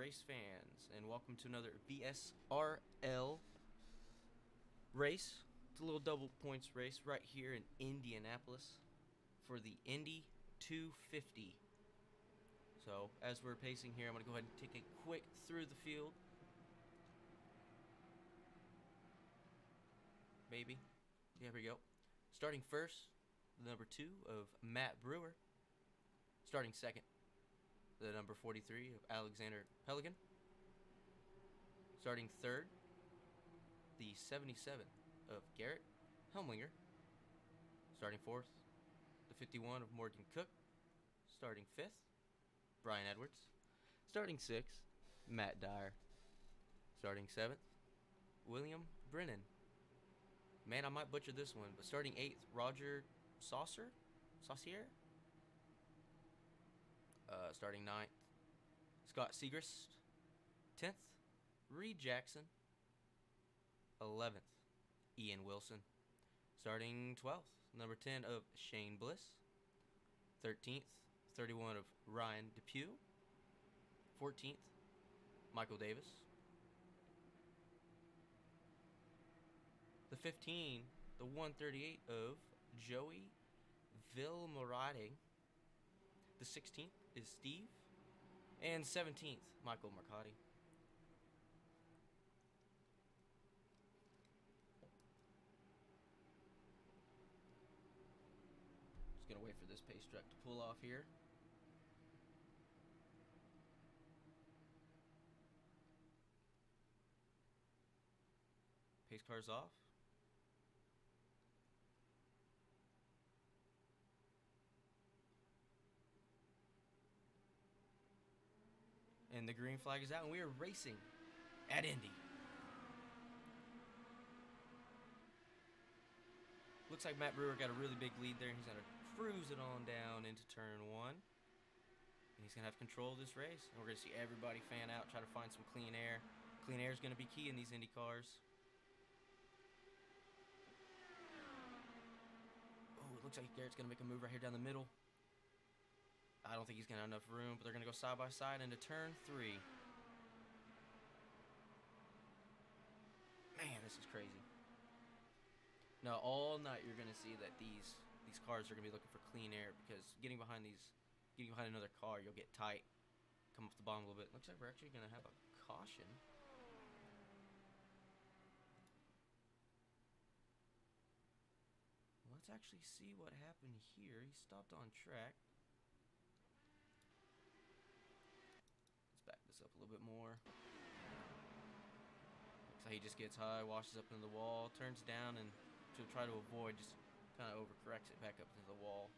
race fans, and welcome to another VSRL race. It's a little double points race right here in Indianapolis for the Indy 250. So as we're pacing here, I'm going to go ahead and take a quick through the field. Maybe. Yeah, here we go. Starting first, the number 2 of Matt Brewer. Starting second, the number 43 of Alexander Pelican. Starting third, the 77 of Garrett Helmlinger. Starting fourth, the 51 of Morgan Cook. Starting fifth, Brian Edwards. Starting sixth, Matt Dyer. Starting seventh, William Brennan. Man, I might butcher this one, but starting eighth, Roger Saucier. Starting ninth, Scott Segrist. 10th, Reed Jackson. 11th, Ian Wilson. Starting 12th, number 10 of Shane Bliss. 13th, 31 of Ryan Depew. 14th, Michael Davis. The 15, the 138 of Joey Villamorade. The 16th is Steve. And 17th, Michael Mercati. Just gonna wait for this pace truck to pull off here. Pace car's off. And the green flag is out, and we are racing at Indy. Looks like Matt Brewer got a really big lead there. He's going to cruise it on down into turn one. And he's going to have control of this race. And we're going to see everybody fan out, try to find some clean air. Clean air is going to be key in these Indy cars. Oh, it looks like Garrett's going to make a move right here down the middle. I don't think he's going to have enough room, but they're going to go side by side into turn three. Man, this is crazy. Now, all night you're going to see that these cars are going to be looking for clean air, because getting behind another car, you'll get tight, come off the bottom a little bit. Looks like we're actually going to have a caution. Let's actually see what happened here. He stopped on track. Let's back this up a little bit more. Looks like he just gets high, washes up into the wall, turns down, and to try to avoid, just kind of overcorrects it back up into the wall.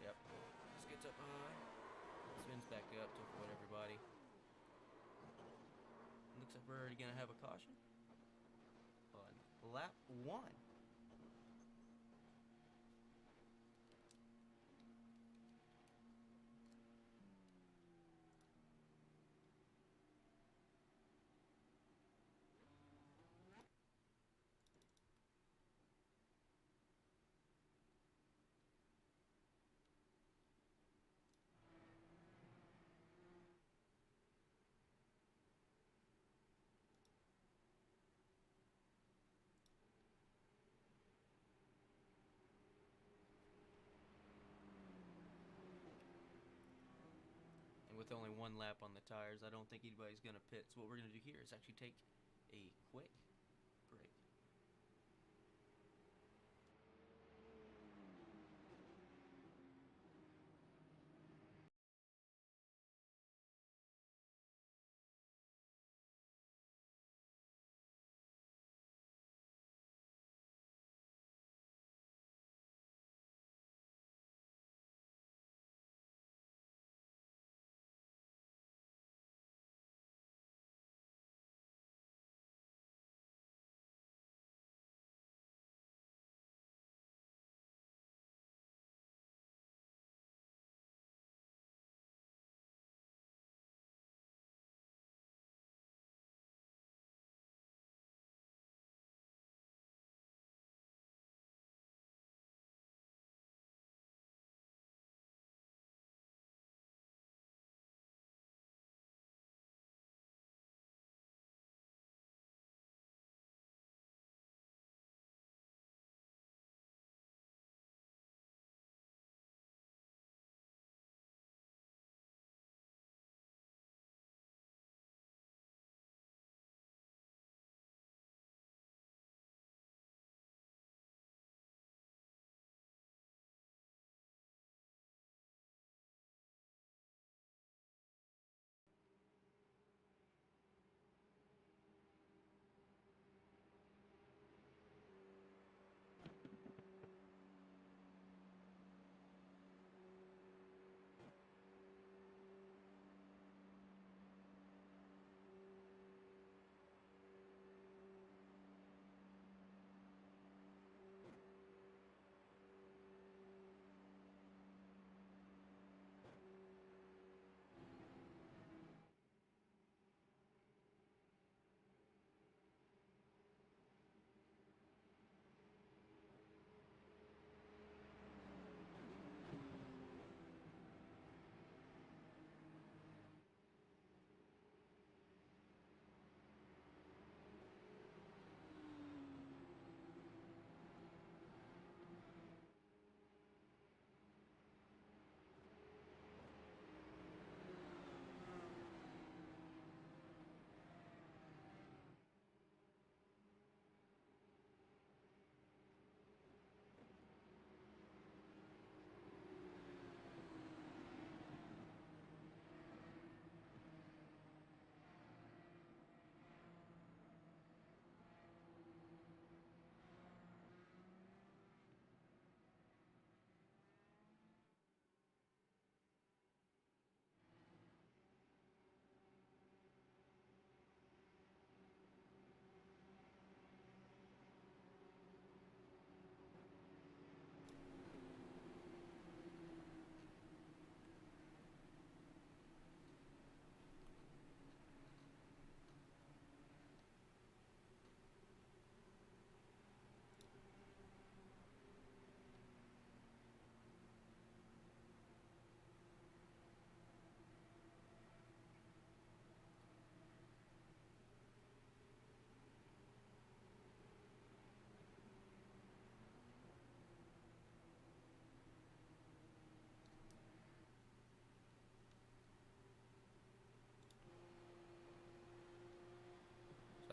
Yep. Just gets up high, spins back up to avoid everybody. Looks like we're already going to have a caution on lap 1. With only one lap on the tires, I don't think anybody's going to pit. So what we're going to do here is actually take a quick break.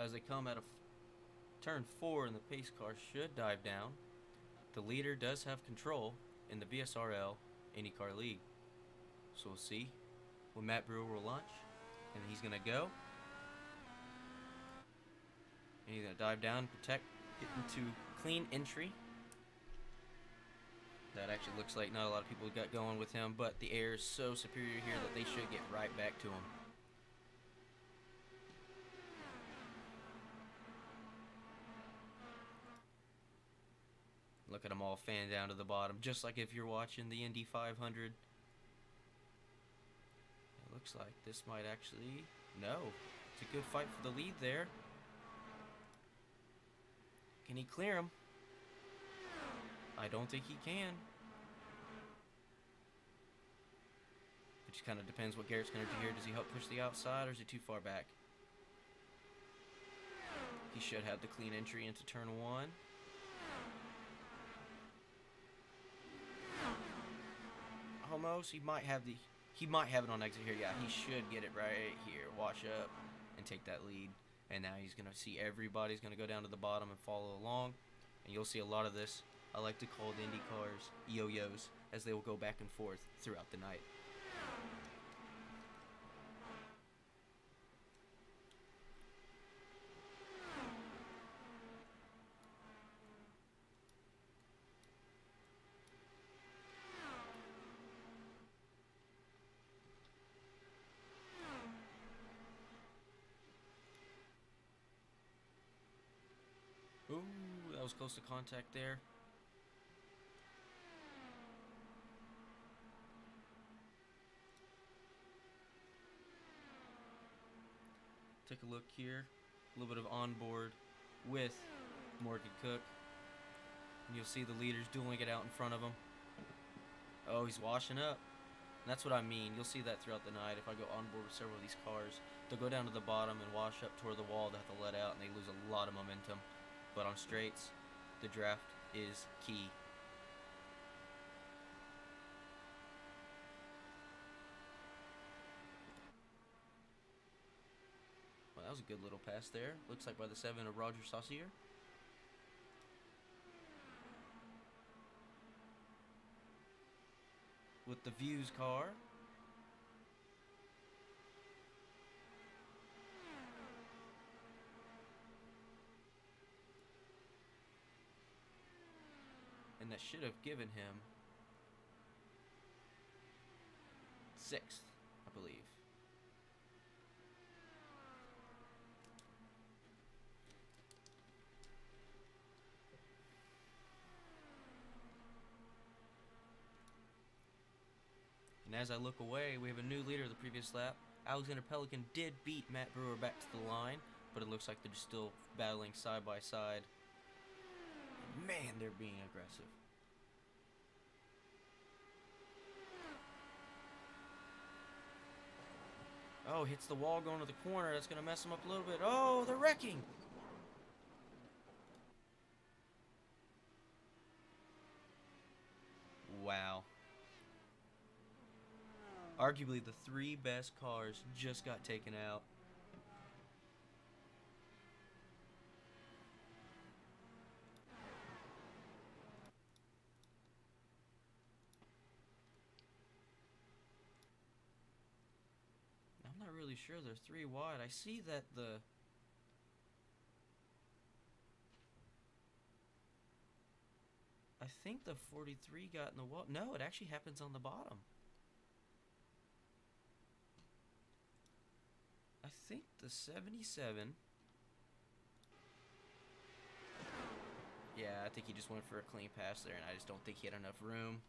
as they come out of turn 4 and the pace car should dive down, the leader does have control in the VSRL IndyCar League. So we'll see when Matt Brewer will launch, and he's going to go. And he's going to dive down, protect, get into clean entry. That actually looks like not a lot of people got going with him, but the air is so superior here that they should get right back to him. Look at them all fan down to the bottom, just like if you're watching the Indy 500. It looks like this might actually... No. It's a good fight for the lead there. Can he clear him? I don't think he can. It just kind of depends what Garrett's going to do here. Does he help push the outside, or is he too far back? He should have the clean entry into turn 1. Almost. He might have it on exit here. Yeah, he should get it right here. Wash up and take that lead. And now he's going to see everybody's going to go down to the bottom and follow along. And you'll see a lot of this. I like to call the Indy cars yo-yos, as they will go back and forth throughout the night. Ooh, that was close to contact there. Take a look here. A little bit of onboard with Morgan Cook. And you'll see the leaders dueling it out in front of him. Oh, he's washing up. And that's what I mean. You'll see that throughout the night. If I go onboard with several of these cars, they'll go down to the bottom and wash up toward the wall. They have to let out, and they lose a lot of momentum. But on straights, the draft is key. Well, that was a good little pass there. Looks like by the 7 of Roger Saucier. With the Views car. And that should have given him 6th, I believe. And as I look away, we have a new leader of the previous lap. Alexander Pelican did beat Matt Brewer back to the line, but it looks like they're still battling side by side. Man, they're being aggressive. Oh, hits the wall going to the corner. That's going to mess them up a little bit. Oh, they're wrecking. Wow. Arguably the 3 best cars just got taken out. I'm not really sure they're 3 wide. I see that I think the 43 got in the wall. No, it actually happens on the bottom. I think the 77. Yeah, I think he just went for a clean pass there, and I just don't think he had enough room.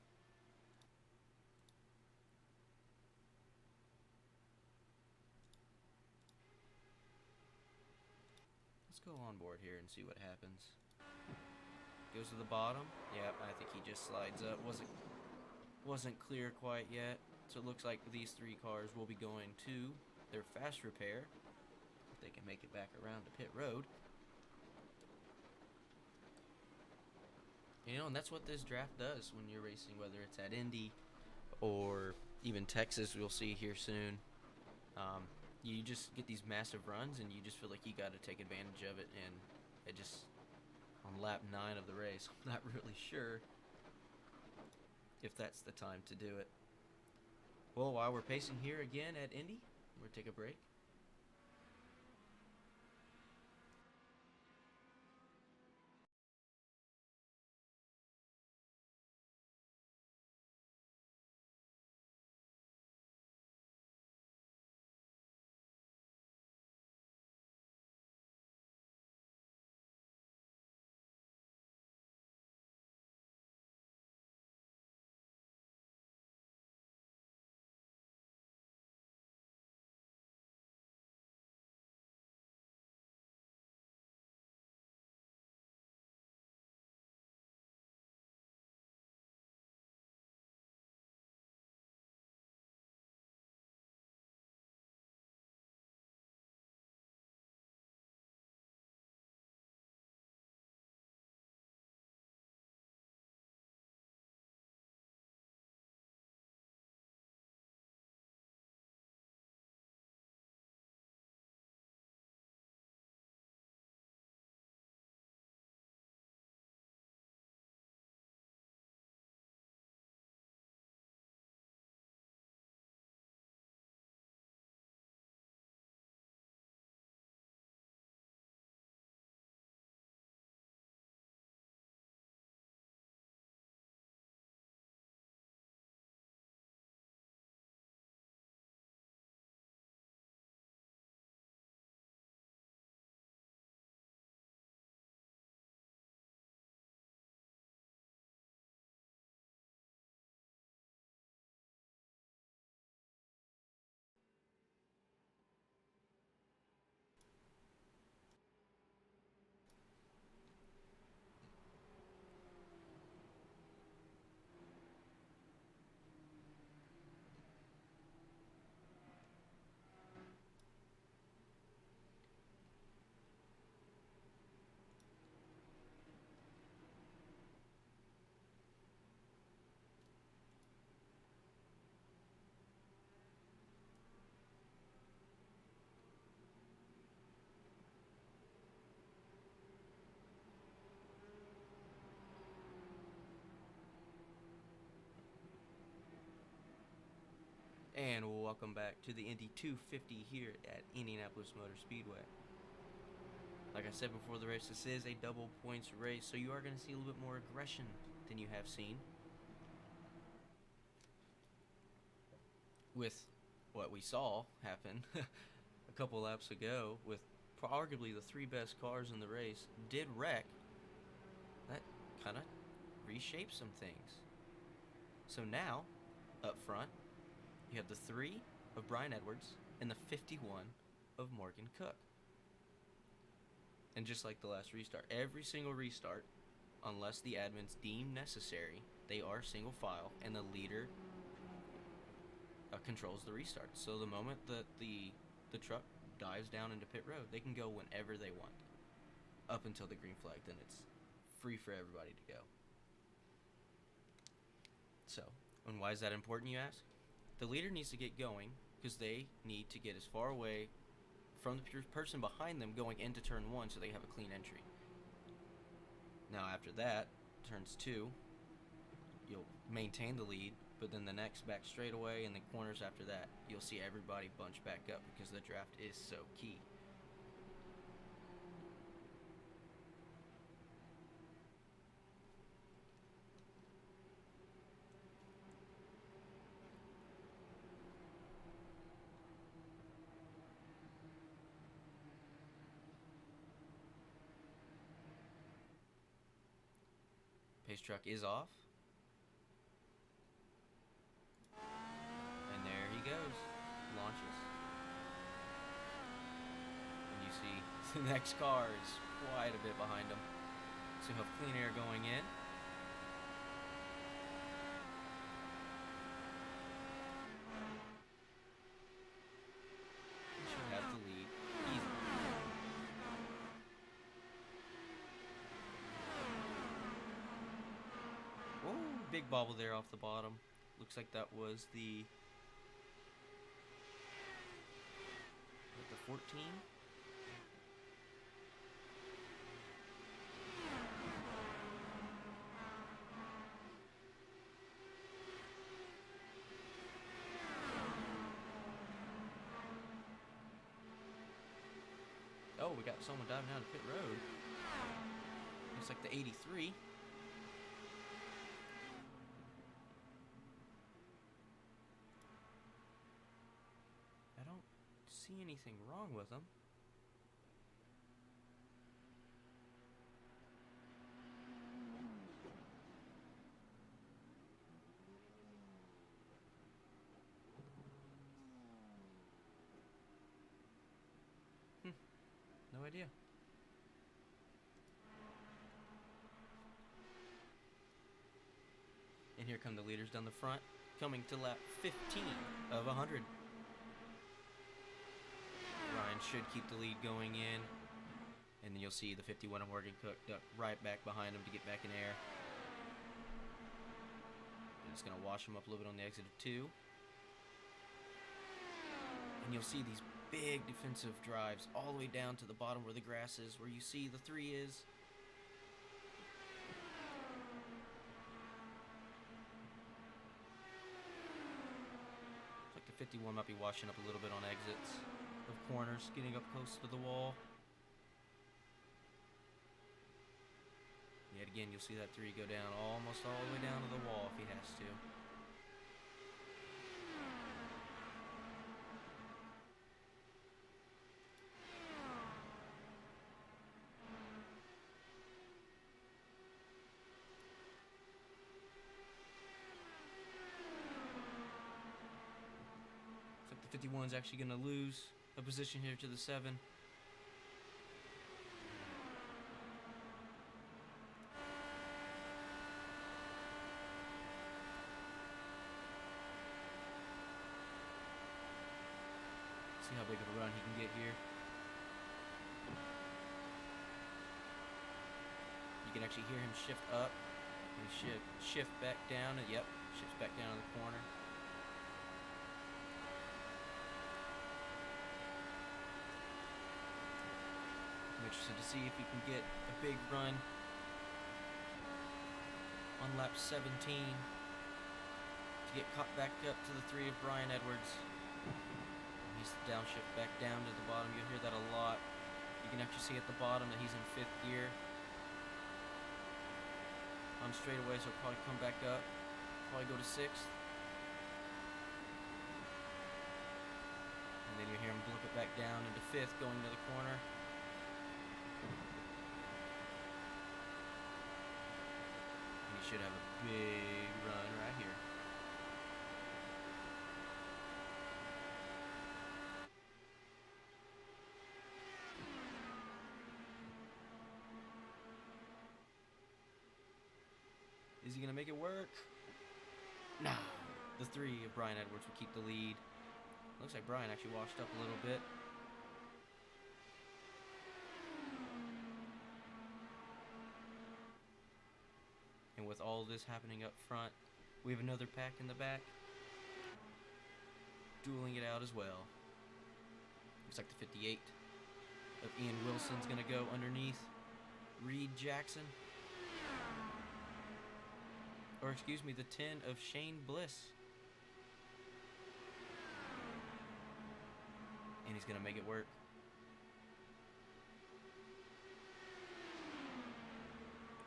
Let's go on board here and see what happens. Goes to the bottom. Yep, I think he just slides up. Wasn't clear quite yet. So it looks like these 3 cars will be going to their fast repair. If they can make it back around to pit road. You know, and that's what this draft does when you're racing, whether it's at Indy or even Texas, we'll see here soon. you just get these massive runs, and you just feel like you got to take advantage of it. And it just on lap 9 of the race, I'm not really sure if that's the time to do it. Well, while we're pacing here again at Indy, we'll take a break. And welcome back to the Indy 250 here at Indianapolis Motor Speedway. Like I said before the race, this is a double points race, so you are going to see a little bit more aggression than you have seen with what we saw happen a couple laps ago with arguably the 3 best cars in the race did wreck. That kind of reshaped some things. So now, up front, you have the 3 of Brian Edwards and the 51 of Morgan Cook. And just like the last restart, every single restart, unless the admins deem necessary, they are single file, and the leader controls the restart. So the moment that the truck dives down into pit road, they can go whenever they want, up until the green flag. Then it's free for everybody to go. So, and why is that important, you ask? The leader needs to get going because they need to get as far away from the person behind them going into turn 1 so they have a clean entry. Now after that, turns 2, you'll maintain the lead, but then the next back straightaway and the corners after that, you'll see everybody bunch back up because the draft is so key. Pace truck is off. And there he goes. Launches. And you see the next car is quite a bit behind him. So you have clean air going in. You should have the lead easily. Whoa, big bobble there off the bottom. Looks like that was the 14. Oh, we got someone diving down to pit road. Looks like the 83. I don't see anything wrong with them. No idea. And here come the leaders down the front, coming to lap 15 of 100. Ryan should keep the lead going in. And then you'll see the 51 of Morgan Cook duck right back behind him to get back in air. And it's going to wash him up a little bit on the exit of 2. And you'll see these big defensive drives all the way down to the bottom where the grass is, where you see the 3 is. Looks like the 51 might be washing up a little bit on exits of corners, getting up close to the wall. Yet again, you'll see that 3 go down almost all the way down to the wall if he has to. The 51's actually going to lose a position here to the 7. See how big of a run he can get here. You can actually hear him shift up. He shift back down, and yep, shifts back down in the corner. I'm interested to see if he can get a big run on lap 17 to get caught back up to the 3 of Brian Edwards. He's downshift back down to the bottom. You'll hear that a lot. You can actually see at the bottom that he's in 5th gear. On straightaways, he'll probably come back up. Probably go to 6th. And then you hear him blip it back down into 5th, going to the corner. And he should have a big run right here. Is he going to make it work? No. The 3 of Brian Edwards will keep the lead. Looks like Brian actually washed up a little bit. And with all this happening up front, we have another pack in the back, dueling it out as well. Looks like the 58 of Ian Wilson's going to go underneath Reed Jackson. Or excuse me, the 10 of Shane Bliss. And he's going to make it work.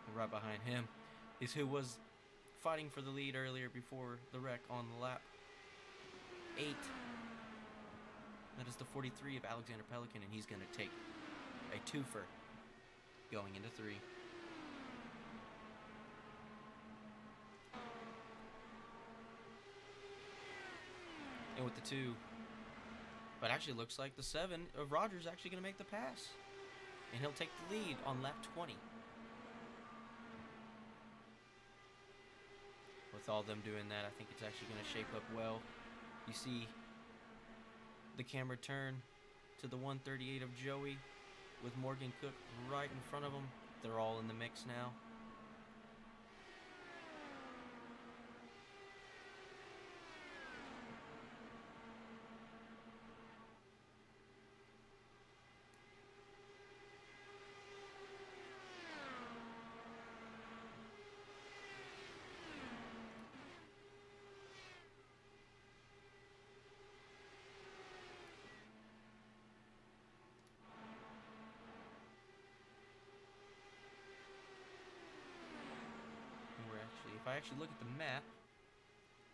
And right behind him is who was fighting for the lead earlier before the wreck on lap 8. That is the 43 of Alexander Pelican, and he's going to take a twofer going into 3. And with the 2, but actually looks like the 7 of Rogers actually going to make the pass. And he'll take the lead on lap 20. With all them doing that, I think it's actually going to shape up well. You see the camera turn to the 138 of Joey with Morgan Cook right in front of him. They're all in the mix now. I actually look at the map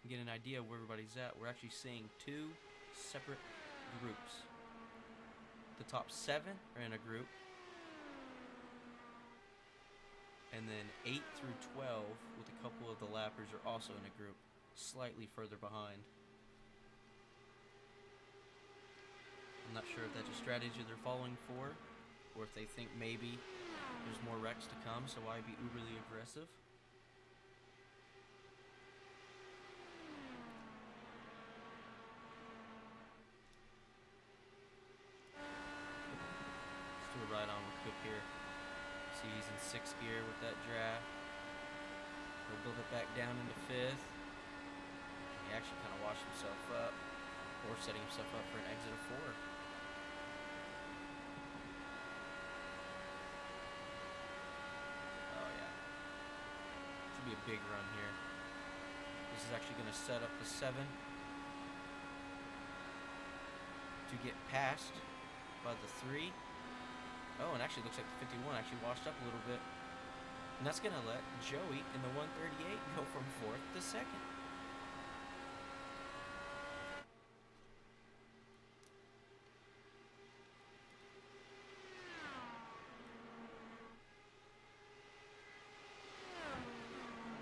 and get an idea of where everybody's at, we're actually seeing two separate groups. The top 7 are in a group, and then 8 through 12 with a couple of the lappers are also in a group, slightly further behind. I'm not sure if that's a strategy they're following for, or if they think maybe there's more wrecks to come, so why be uberly aggressive? Let's do a ride on with Cook here. See, he's in 6th gear with that draft. He'll build it back down into 5th. He actually kind of washed himself up, or setting himself up for an exit of 4. Oh yeah. Should be a big run here. This is actually going to set up the 7 to get passed by the 3. Oh, and actually looks like the 51 actually washed up a little bit. And that's going to let Joey in the 138 go from 4th to 2nd.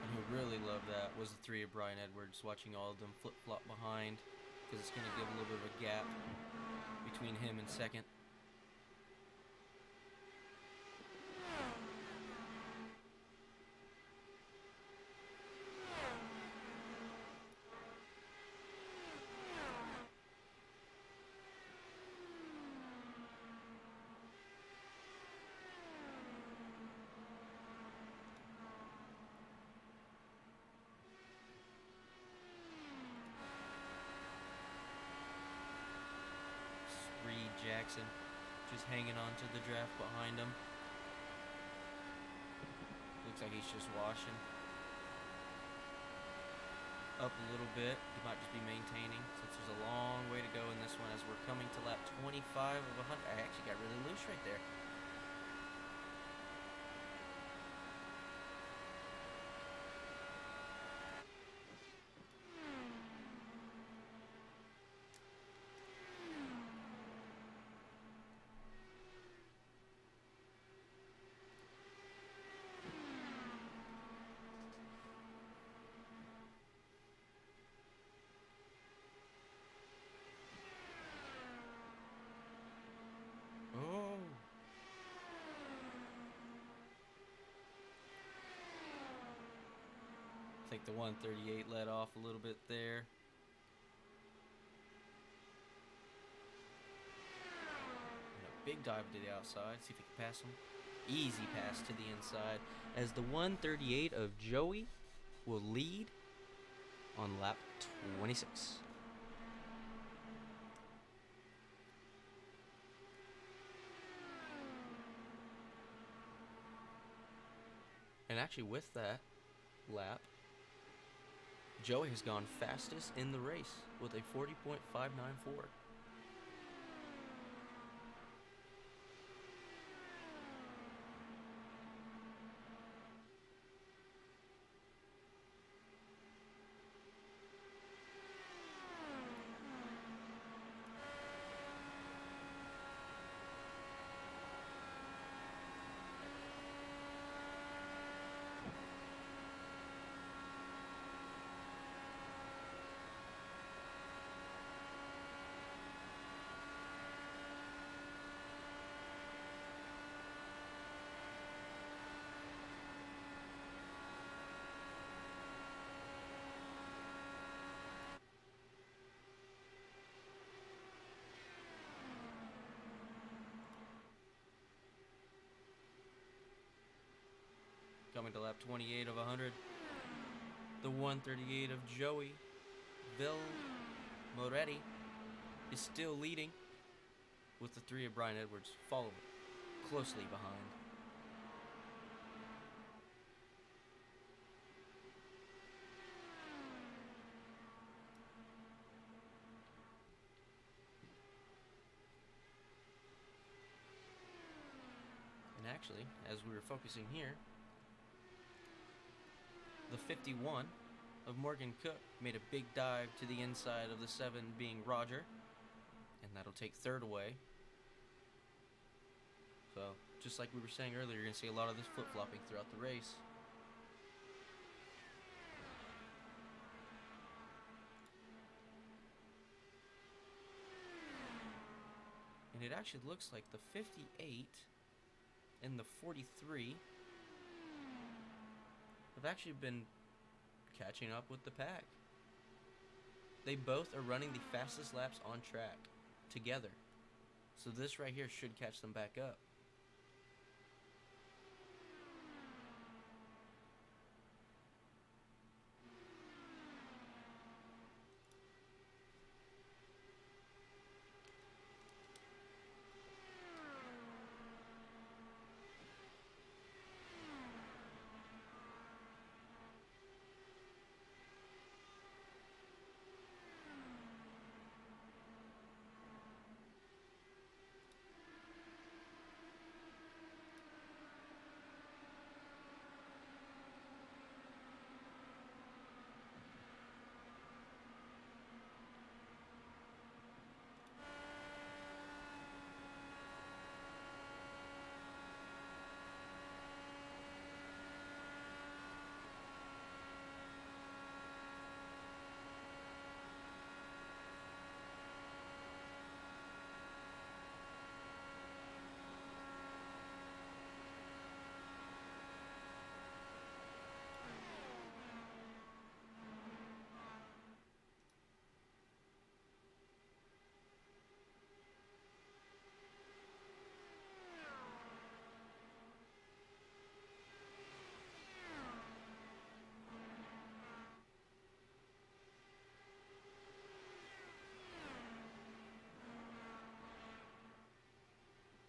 And who really loved that was the 3 of Brian Edwards, watching all of them flip-flop behind, because it's going to give a little bit of a gap between him and 2nd. Jackson just hanging on to the draft behind him. Looks like he's just washing up a little bit. He might just be maintaining, since there's a long way to go in this one as we're coming to lap 25 of 100. I actually got really loose right there. I think the 138 let off a little bit there. And a big dive to the outside. See if he can pass him. Easy pass to the inside, as the 138 of Joey will lead on lap 26. And actually with that lap, Joey has gone fastest in the race with a 40.594. Coming to lap 28 of 100, the 138 of Joey Moretti is still leading, with the 3 of Brian Edwards following closely behind. And actually, as we were focusing here, the 51 of Morgan Cook made a big dive to the inside of the 7 being Roger, and that'll take third away. So, just like we were saying earlier, you're going to see a lot of this flip-flopping throughout the race. And it actually looks like the 58 and the 43 have actually been catching up with the pack. They both are running the fastest laps on track together. So this right here should catch them back up.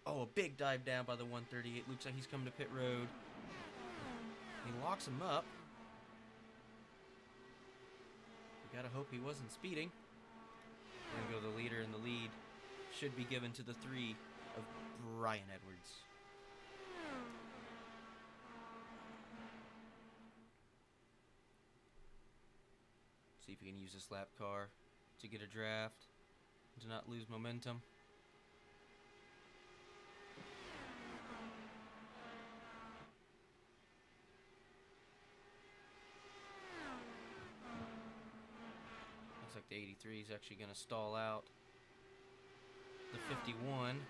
Oh, a big dive down by the 138. Looks like he's coming to pit road. He locks him up. We gotta hope he wasn't speeding. We're gonna go the leader, and the lead should be given to the 3 of Brian Edwards. See if he can use this lap car to get a draft, to not lose momentum. Looks like the 83 is actually going to stall out the 51. And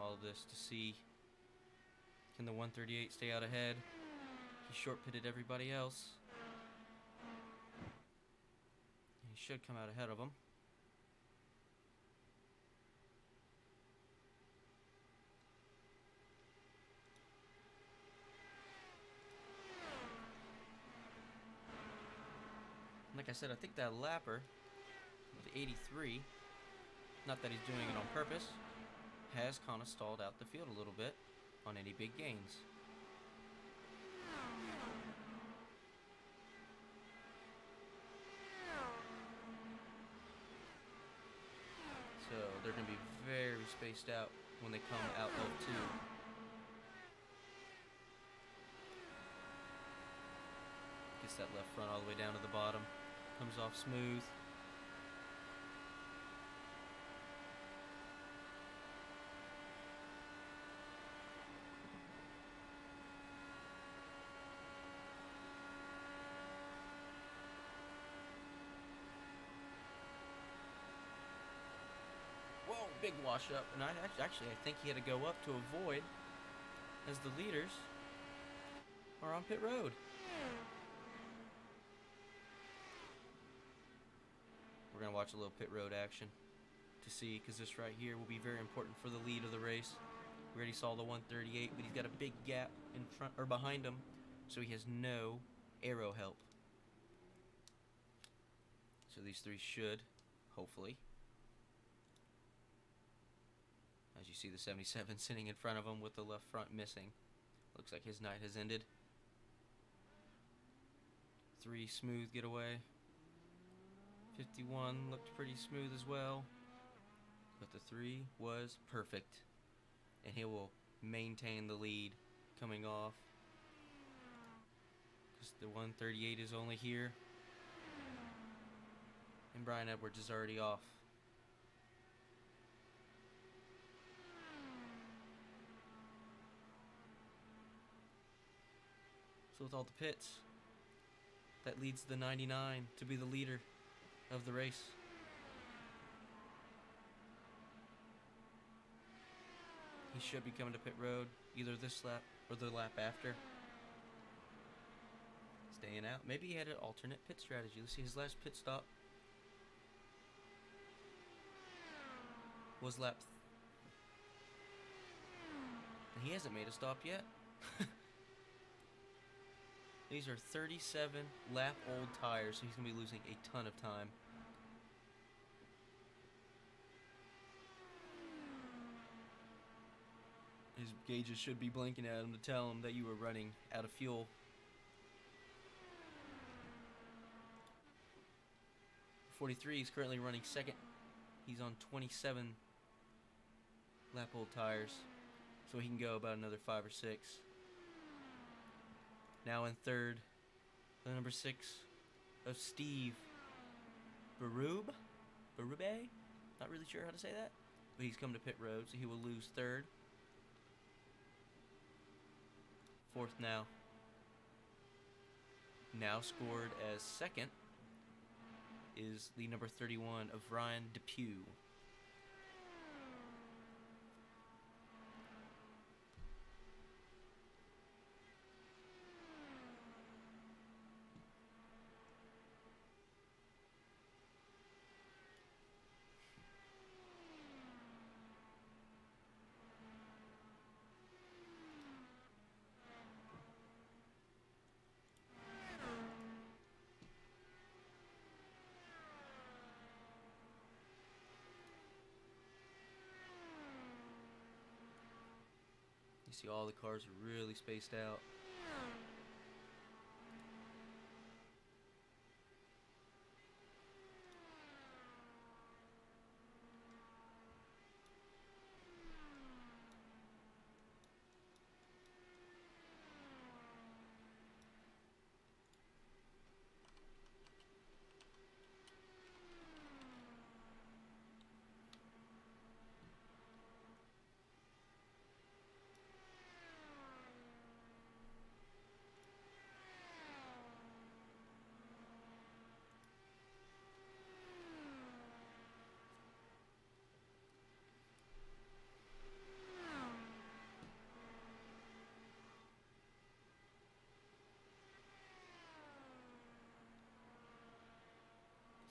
all of this to see, can the 138 stay out ahead? He short-pitted everybody else. He should come out ahead of him. Like I said, I think that lapper, the 83, not that he's doing it on purpose, has kind of stalled out the field a little bit on any big gains. So they're going to be very spaced out when they come out of 2. Gets that left front all the way down to the bottom. Comes off smooth. Whoa, big wash up. And I think he had to go up to avoid, as the leaders are on pit road. We're going to watch a little pit road action to see, because this right here will be very important for the lead of the race. We already saw the 138, but he's got a big gap in front or behind him, so he has no aero help. So these 3 should, hopefully, as you see the 77 sitting in front of him with the left front missing. Looks like his night has ended. 3 smooth getaway. 51 looked pretty smooth as well. but the 3 was perfect, and he will maintain the lead coming off, because the 138 is only here, and Brian Edwards is already off. So with all the pits, that leads the 99 to be the leader of the race. He should be coming to pit road either this lap or the lap after. Staying out. Maybe he had an alternate pit strategy. Let's see, his last pit stop was lap and he hasn't made a stop yet. These are 37 lap old tires, so he's going to be losing a ton of time. His gauges should be blinking at him to tell him that you were running out of fuel. .43 is currently running second. He's on 27 lap old tires, so he can go about another 5 or 6. Now in third, the number 6 of Steve Berube? Not really sure how to say that, but he's come to pit road, so he will lose third. Fourth now. Now scored as second is the number 31 of Ryan Depew. You see all the cars are really spaced out.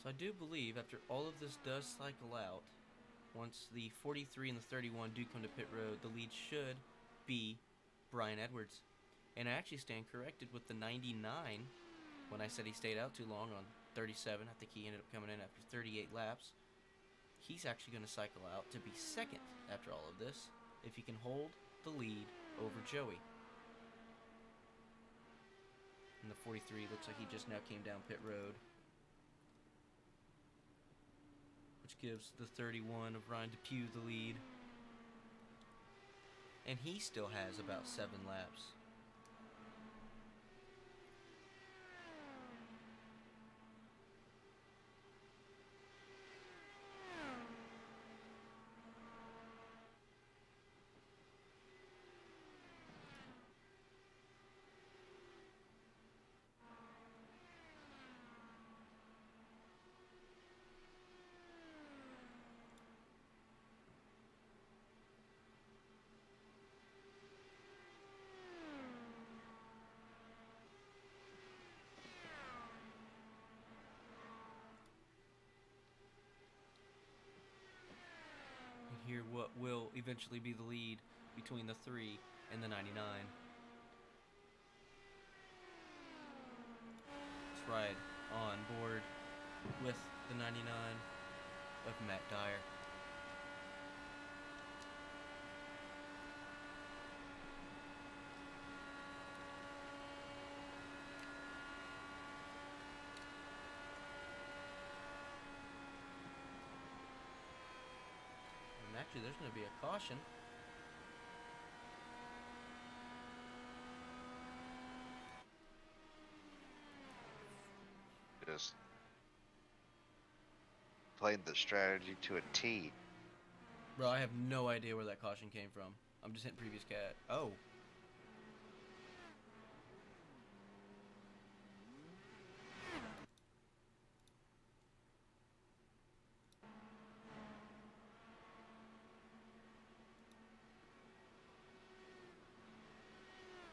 So I do believe after all of this does cycle out, once the 43 and the 31 do come to pit road, the lead should be Brian Edwards. And I actually stand corrected with the 99 when I said he stayed out too long on 37. I think he ended up coming in after 38 laps. He's actually going to cycle out to be second after all of this if he can hold the lead over Joey. And the 43 looks like he just now came down pit road, which gives the 31 of Ryan Depew the lead. And he still has about 7 laps. Here what will eventually be the lead between the 3 and the 99. Let's ride on board with the 99 of Matt Dyer. Actually, there's going to be a caution. Just played the strategy to a T. Bro, I have no idea where that caution came from. I'm just hitting previous cat. Oh.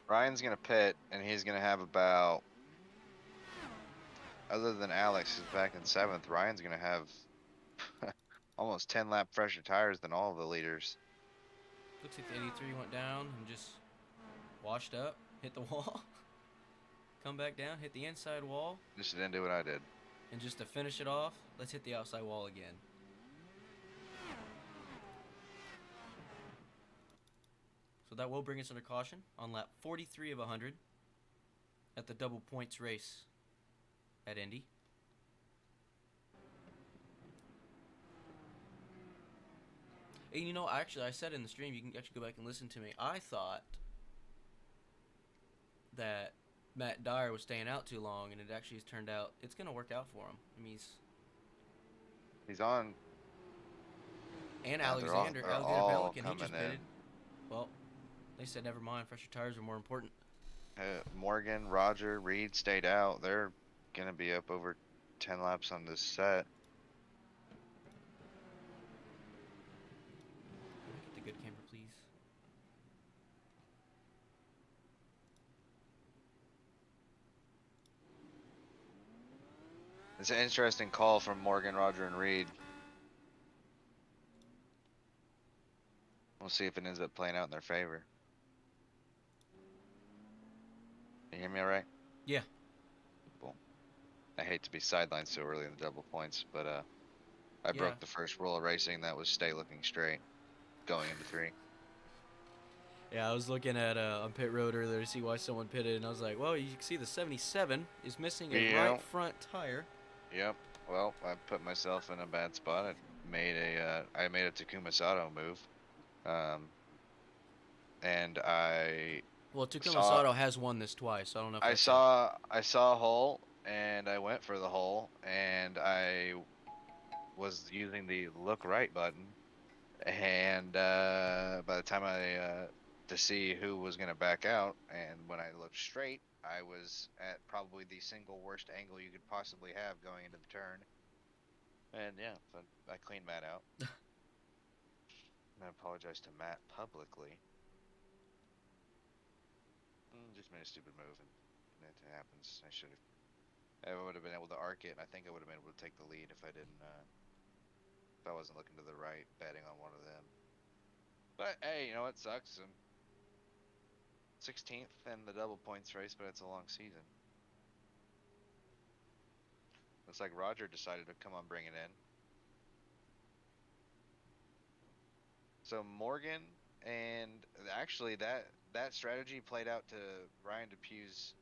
Ryan's gonna pit, and he's gonna have about, other than Alex who's back in 7th, Ryan's gonna have almost 10 lap fresher tires than all of the leaders. Looks like the 83 went down and just washed up, hit the wall, come back down, hit the inside wall. Just didn't do what I did. And just to finish it off, let's hit the outside wall again. So that will bring us under caution on lap 43 of 100 at the double points race at Indy. And you know, actually, I said in the stream, you can actually go back and listen to me. I thought that Matt Dyer was staying out too long, and it actually has turned out it's going to work out for him. I mean, he's on. And Yeah, Alexander all Pelican, he just coming in. pitted. Well, they said never mind. Fresher tires are more important. Morgan, Roger, Reed stayed out. They're gonna be up over 10 laps on this set. Get the good camera, please. It's an interesting call from Morgan, Roger, and Reed. We'll see if it ends up playing out in their favor. You hear me all right? Yeah. Cool. I hate to be sidelined so early in the double points, but I broke the first rule of racing. That was stay looking straight going into 3. Yeah, I was looking at on pit road earlier to see why someone pitted, and I was like, well, you can see the 77 is missing a right front tire. Yep. Well, I put myself in a bad spot. I made a Takuma Sato move, and Well, Takuma Sato has won this twice, so I don't know if I saw a hole, and I went for the hole, and I was using the look right button, and by the time to see who was going to back out, and when I looked straight, I was at probably the single worst angle you could possibly have going into the turn. And yeah, so I cleaned Matt out. And I apologize to Matt publicly. Just made a stupid move, and it happens. I would have been able to arc it, and I think I would have been able to take the lead if I didn't, if I wasn't looking to the right, betting on one of them. But hey, you know what sucks? 16th in the double points race, but it's a long season. Looks like Roger decided to come on bring it in. So Morgan, and actually that strategy played out to Ryan Depew's.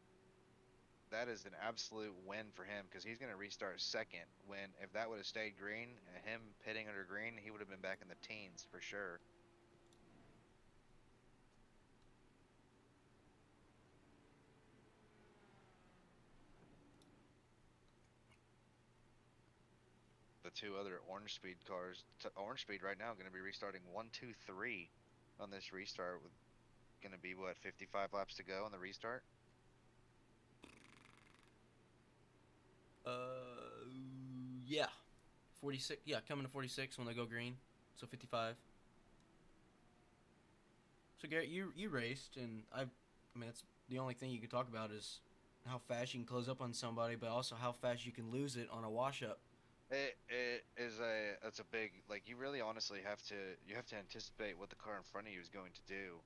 That is an absolute win for him, because he's going to restart 2nd. When if that would have stayed green, him pitting under green, he would have been back in the teens for sure. The 2 other Orange Speed cars, Orange Speed right now going to be restarting 1, 2, 3 on this restart, with going to be what, 55 laps to go on the restart. Yeah, 46. Yeah, coming to 46 when they go green, so 55. So Garrett, you raced, and I mean, that's the only thing you can talk about is how fast you can close up on somebody, but also how fast you can lose it on a wash up. That's a big, like, you really honestly have to anticipate what the car in front of you is going to do,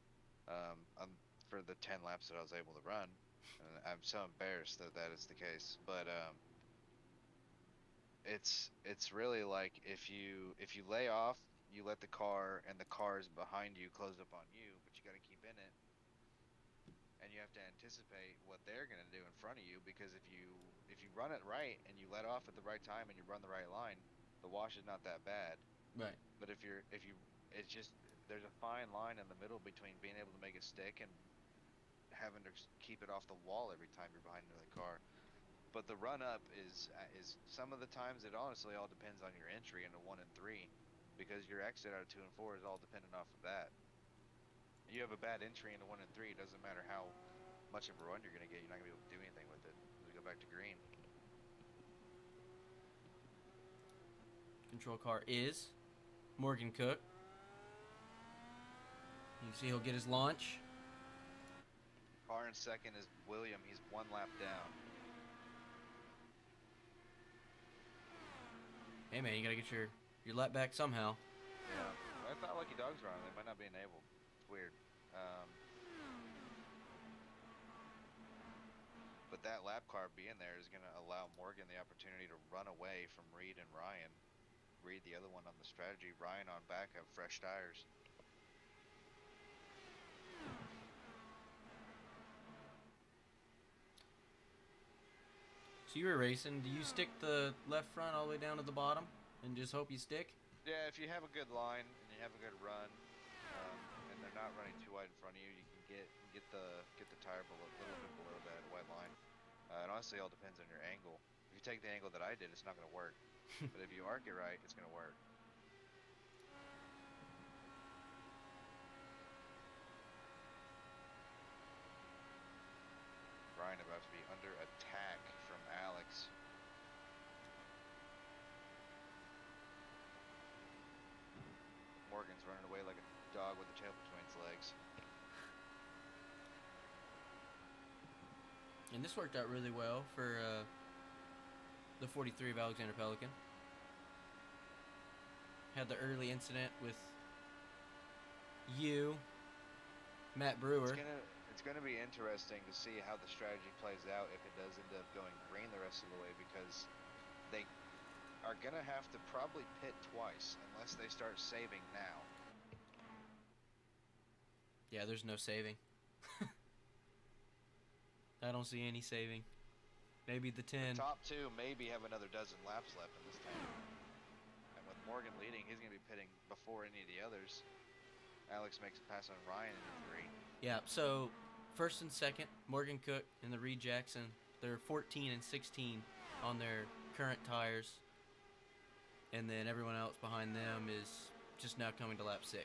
for the 10 laps that I was able to run. And I'm so embarrassed that that is the case, but it's really like if you lay off, you let the car and the cars behind you close up on you, but you got to keep in it, and you have to anticipate what they're going to do in front of you, because if you run it right and you let off at the right time and you run the right line, the wash is not that bad. Right. But if you it's just there's a fine line in the middle between being able to make it stick and having to keep it off the wall every time you're behind another car. But the run up is some of the times it honestly all depends on your entry into 1 and 3, because your exit out of 2 and 4 is all dependent off of that. You have a bad entry into 1 and 3, it doesn't matter how much of a run you're gonna get, you're not gonna be able to do anything with it. We go back to green. Control car is Morgan Cook. You see he'll get his launch. Car in second is William. He's 1 lap down. Hey man, you gotta get your lap back somehow. Yeah, I thought Lucky Dogs were on. They might not be enabled. It's weird. But that lap car being there is going to allow Morgan the opportunity to run away from Reed and Ryan. Reed, the other one on the strategy. Ryan on back have fresh tires. So you were racing. Do you stick the left front all the way down to the bottom and just hope you stick? Yeah, if you have a good line and you have a good run, and they're not running too wide in front of you, you can get the tire a little bit below that white line. It honestly all depends on your angle. If you take the angle that I did, it's not going to work. But if you arc it right, it's going to work. Ryan about to be under attack from Alex. Morgan's running away like a dog with a tail between its legs. And this worked out really well for the 43 of Alexander Pelican. Had the early incident with you, Matt Brewer. It's gonna be interesting to see how the strategy plays out if it does end up going green the rest of the way, because they are gonna have to probably pit twice unless they start saving now. Yeah, there's no saving. I don't see any saving. Maybe the 10. The top two maybe have another dozen laps left in this thing. And with Morgan leading, he's going to be pitting before any of the others. Alex makes a pass on Ryan in 3. Yeah, so first and second, Morgan Cook and the Reed Jackson, they're 14 and 16 on their current tires. And then everyone else behind them is just now coming to lap 6.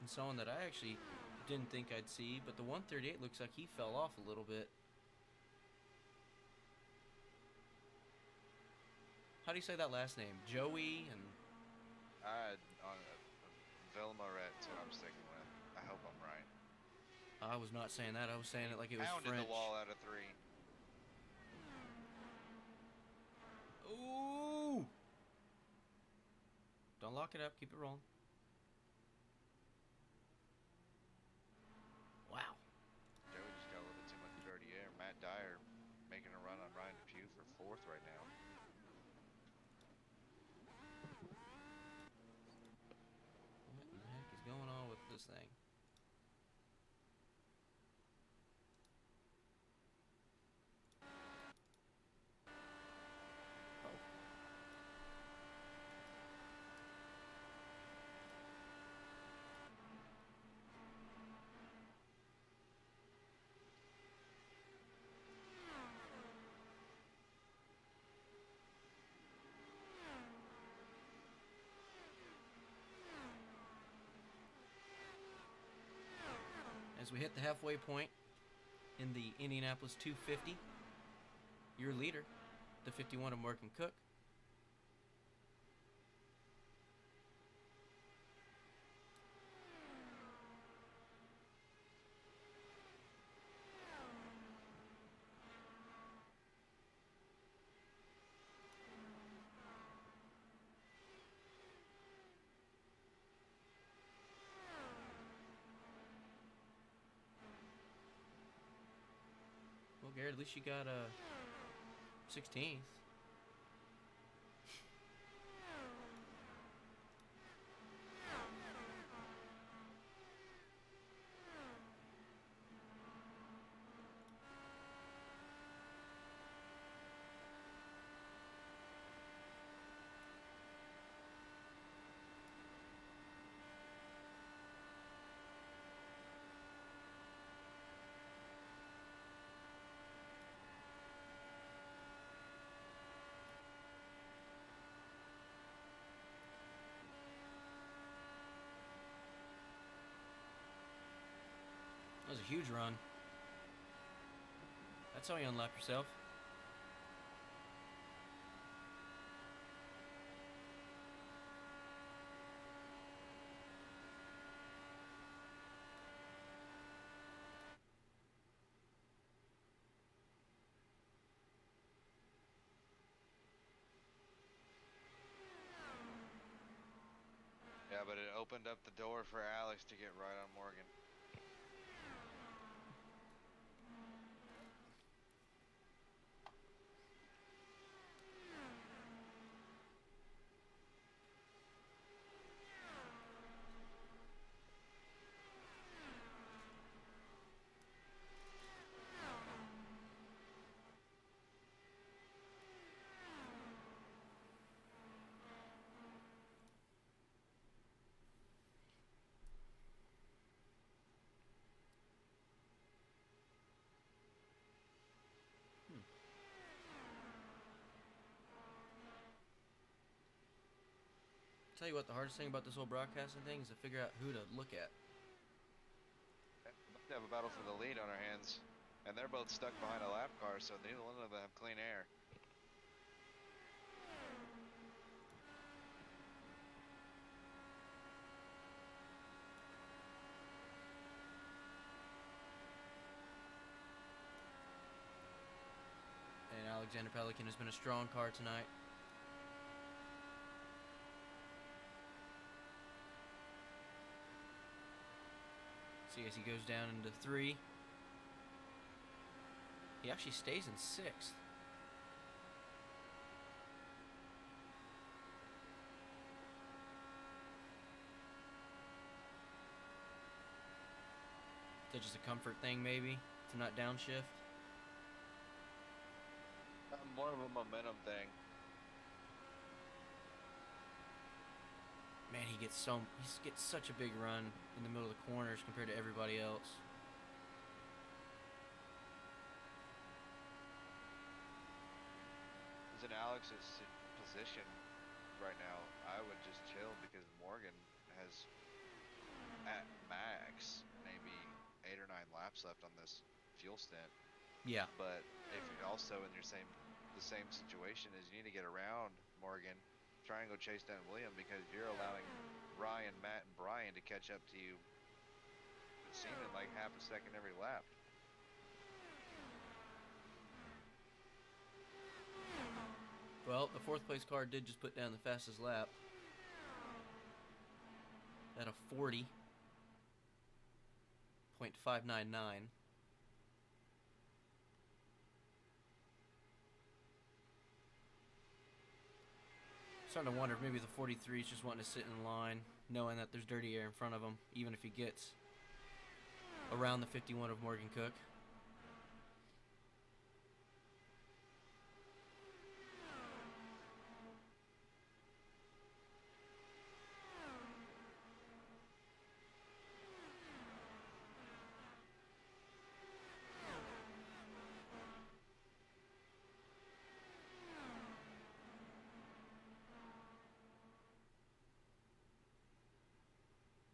And someone that I actually didn't think I'd see, but the 138 looks like he fell off a little bit. How do you say that last name? Joey and... On Vilmoret's what I'm sticking with. I hope I'm right. I was not saying that. I was saying it like it was Pounded French. the wall out of 3. Ooh! Don't lock it up. Keep it rolling. Wow. Joey just got a little bit too much dirty air. Matt Dyer making a run on Ryan Depew for 4th right now. What in the heck is going on with this thing? As we hit the halfway point in the Indianapolis 250, your leader, the 51 of Morgan Cook, well, Garrett, at least you got a 16th. was a huge run. That's how you unlap yourself. Yeah, but it opened up the door for Alex to get right on Morgan. Tell you what, the hardest thing about this whole broadcasting thing is to figure out who to look at. We have a battle for the lead on our hands, and they're both stuck behind a lap car, so neither one of them have clean air. And Alexander Pelican has been a strong car tonight. See, as he goes down into 3, he actually stays in 6th. Is that just a comfort thing, maybe, to not downshift? More of a momentum thing. Man, he gets such a big run in the middle of the corners compared to everybody else. Who's in Alex's position right now, I would just chill because Morgan has at max maybe 8 or 9 laps left on this fuel stint. Yeah. But if you're also in the same situation as you need to get around Morgan, try and go chase down William because you're allowing Ryan, Matt, and Brian to catch up to you, seeming like half a second every lap. Well, the 4th place car did just put down the fastest lap at a 40.599. Starting to wonder if maybe the 43 is just wanting to sit in line, knowing that there's dirty air in front of him, even if he gets around the 51 of Morgan Cook.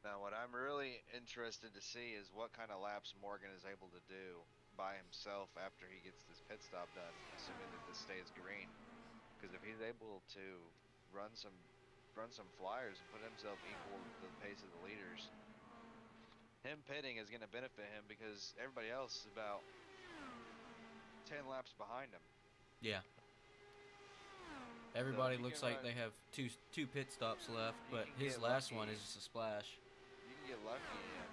Now, what I'm really interested to see is what kind of laps Morgan is able to do by himself after he gets this pit stop done, assuming that this stays green. Because if he's able to run some flyers and put himself equal to the pace of the leaders, him pitting is going to benefit him because everybody else is about 10 laps behind him. Yeah. Everybody looks like they have two pit stops left, but his last one is just a splash. You can get lucky and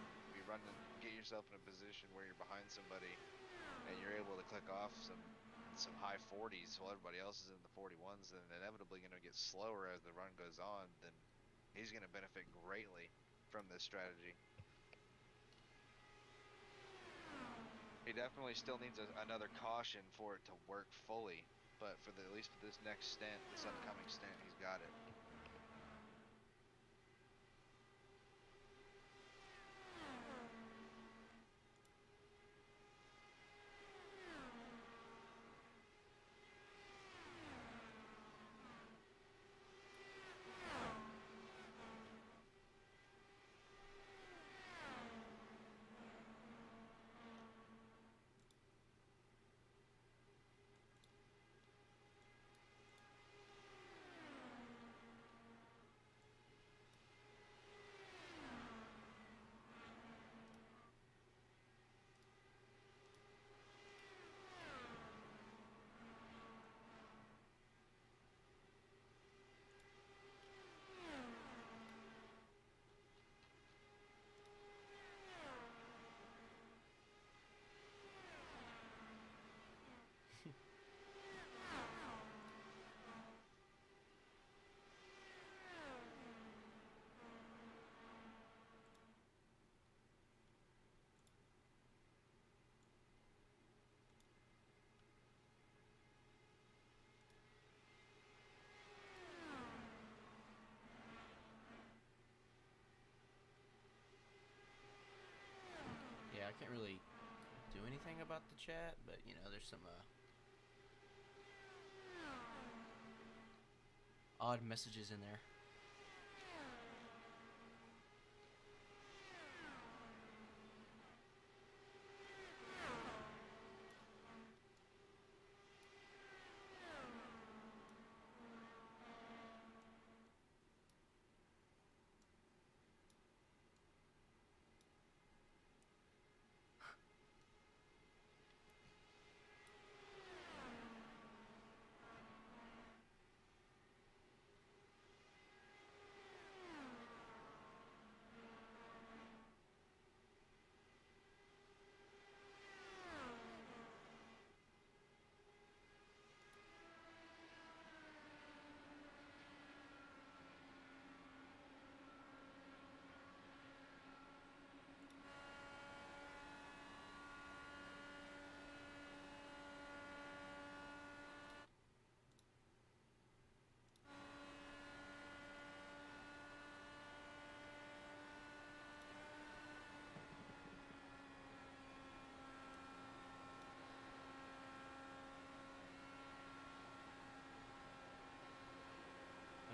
get yourself in a position where you're behind somebody and you're able to click off some high 40s while everybody else is in the 41s, and inevitably going to get slower as the run goes on. Then he's going to benefit greatly from this strategy. He definitely still needs another caution for it to work fully, but for at least for this next stint, this upcoming stint, he's got it. can't really do anything about the chat, but you know, there's some odd messages in there.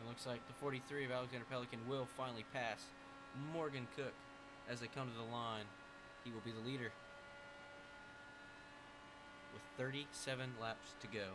Looks like the 43 of Alexander Pelican will finally pass Morgan Cook as they come to the line. He will be the leader with 37 laps to go.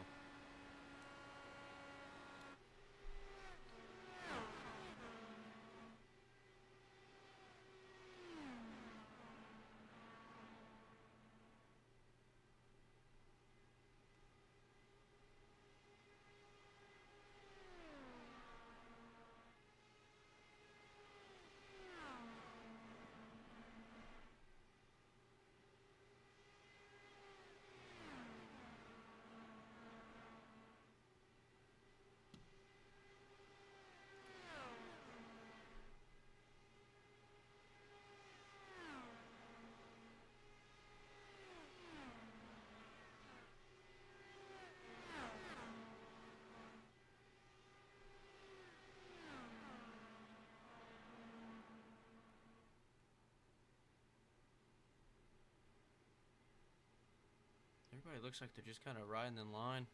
Everybody looks like they're just kind of riding in line,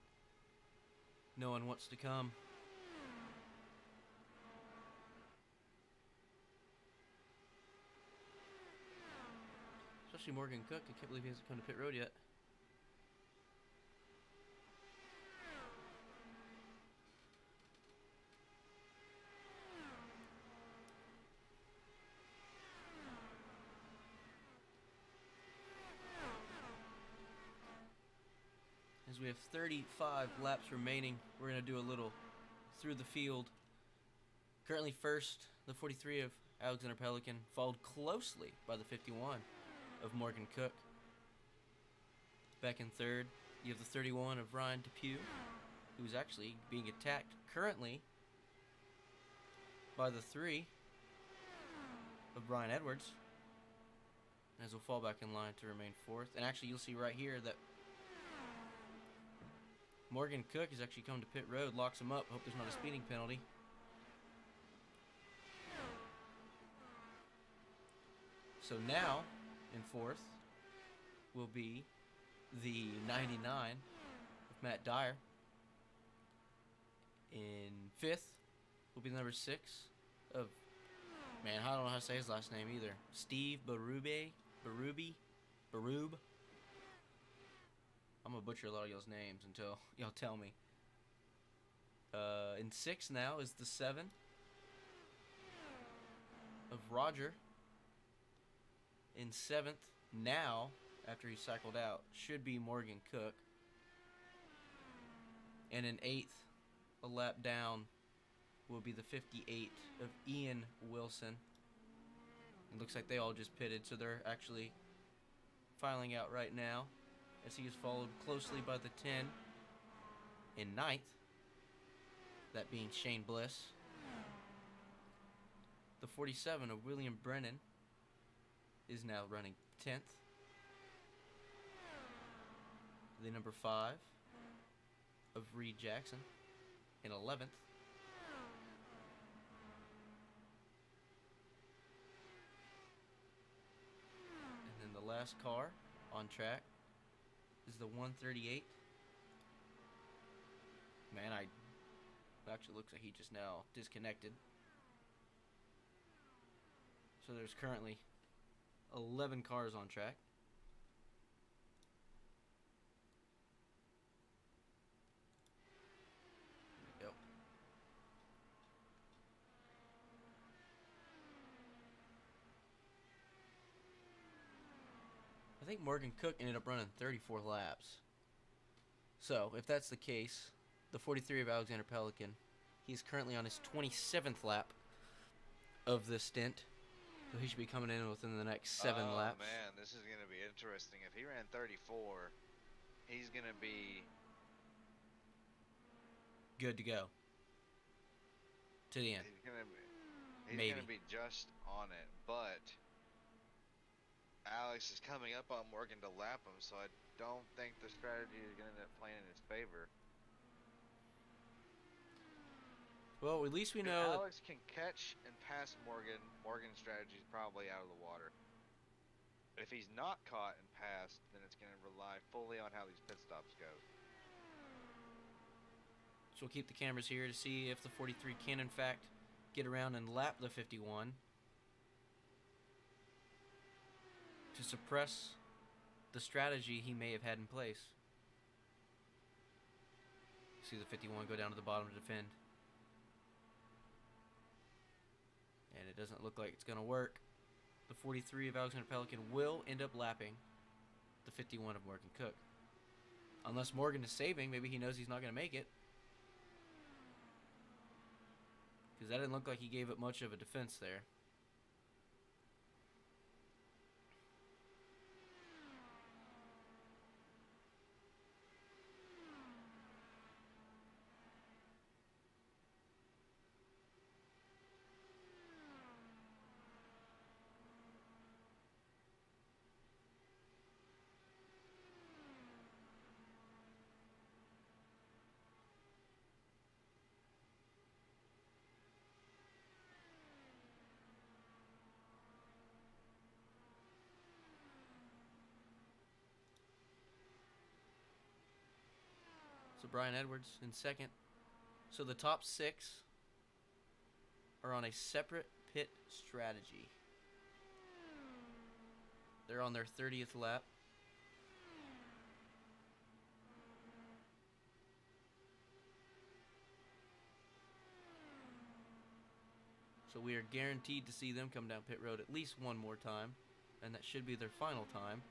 knowing what's to come. Especially Morgan Cook. I can't believe he hasn't come to pit road yet. As we have 35 laps remaining, we're going to do a little through the field. Currently first, the 43 of Alexander Pelican, followed closely by the 51 of Morgan Cook. Back in third, you have the 31 of Ryan Depew, who's actually being attacked currently by the 3 of Brian Edwards, as will fall back in line to remain fourth. And actually, you'll see right here that Morgan Cook has actually come to pit road, locks him up. Hope there's not a speeding penalty. So now, in fourth, will be the 99 of Matt Dyer. In fifth will be the number 6 of, man, I don't know how to say his last name either, Steve Barube. I'm going to butcher a lot of y'all's names until y'all tell me. In sixth now is the 7 of Roger. In seventh now, after he cycled out, should be Morgan Cook. And in eighth, a lap down, will be the 58 of Ian Wilson. It looks like they all just pitted, so they're actually filing out right now, as he is followed closely by the 10 in ninth, that being Shane Bliss. The 47 of William Brennan is now running 10th. The number 5 of Reed Jackson in 11th. And then the last last car on track is the 138. Man, actually looks like he just now disconnected. So there's currently 11 cars on track. There we go. I think Morgan Cook ended up running 34 laps. So, if that's the case, the 43 of Alexander Pelican, he's currently on his 27th lap of this stint. So he should be coming in within the next 7 laps. Oh, man, this is going to be interesting. If he ran 34, he's going to be good to go. To the end. He's going to be just on it, but Alex is coming up on Morgan to lap him, so I don't think the strategy is going to end up playing in his favor. Well, at least we if know Alex can catch and pass Morgan, Morgan's strategy is probably out of the water. If he's not caught and passed, then it's going to rely fully on how these pit stops go. So we'll keep the cameras here to see if the 43 can, in fact, get around and lap the 51 to suppress the strategy he may have had in place. See the 51 go down to the bottom to defend. And it doesn't look like it's going to work. The 43 of Alexander Pelican will end up lapping the 51 of Morgan Cook. Unless Morgan is saving, maybe he knows he's not going to make it. Because that didn't look like he gave it much of a defense there. So Brian Edwards in second. So the top 6 are on a separate pit strategy. They're on their 30th lap. So we are guaranteed to see them come down pit road at least one more time. And that should be their final time.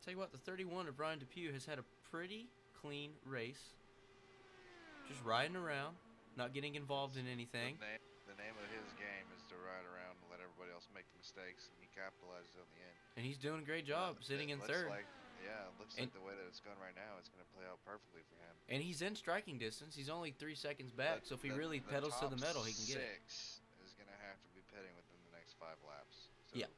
Tell you what, the 31 of Ryan Depew has had a pretty clean race. Just riding around, not getting involved in anything. The name of his game is to ride around and let everybody else make the mistakes, and he capitalizes on the end. And he's doing a great job sitting in third. It looks like the way that it's going right now, it's going to play out perfectly for him. And he's in striking distance. He's only 3 seconds back, so if he really pedals to the metal, he can get it. 6 is going to have to be pitting within the next 5 laps. So yeah.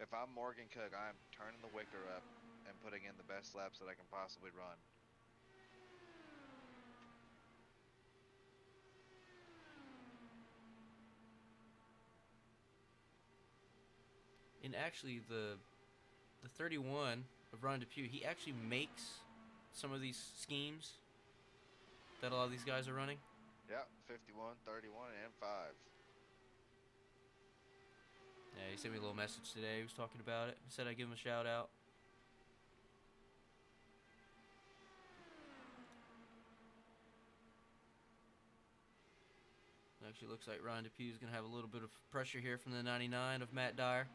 If I'm Morgan Cook, I'm turning the wicker up and putting in the best laps that I can possibly run. And actually, the 31 of Ron Depew, he actually makes some of these schemes that a lot of these guys are running. Yeah, 51, 31, and 5. Yeah, he sent me a little message today. He was talking about it. He said I'd give him a shout out. It actually looks like Ryan Depew is going to have a little bit of pressure here from the 99 of Matt Dyer.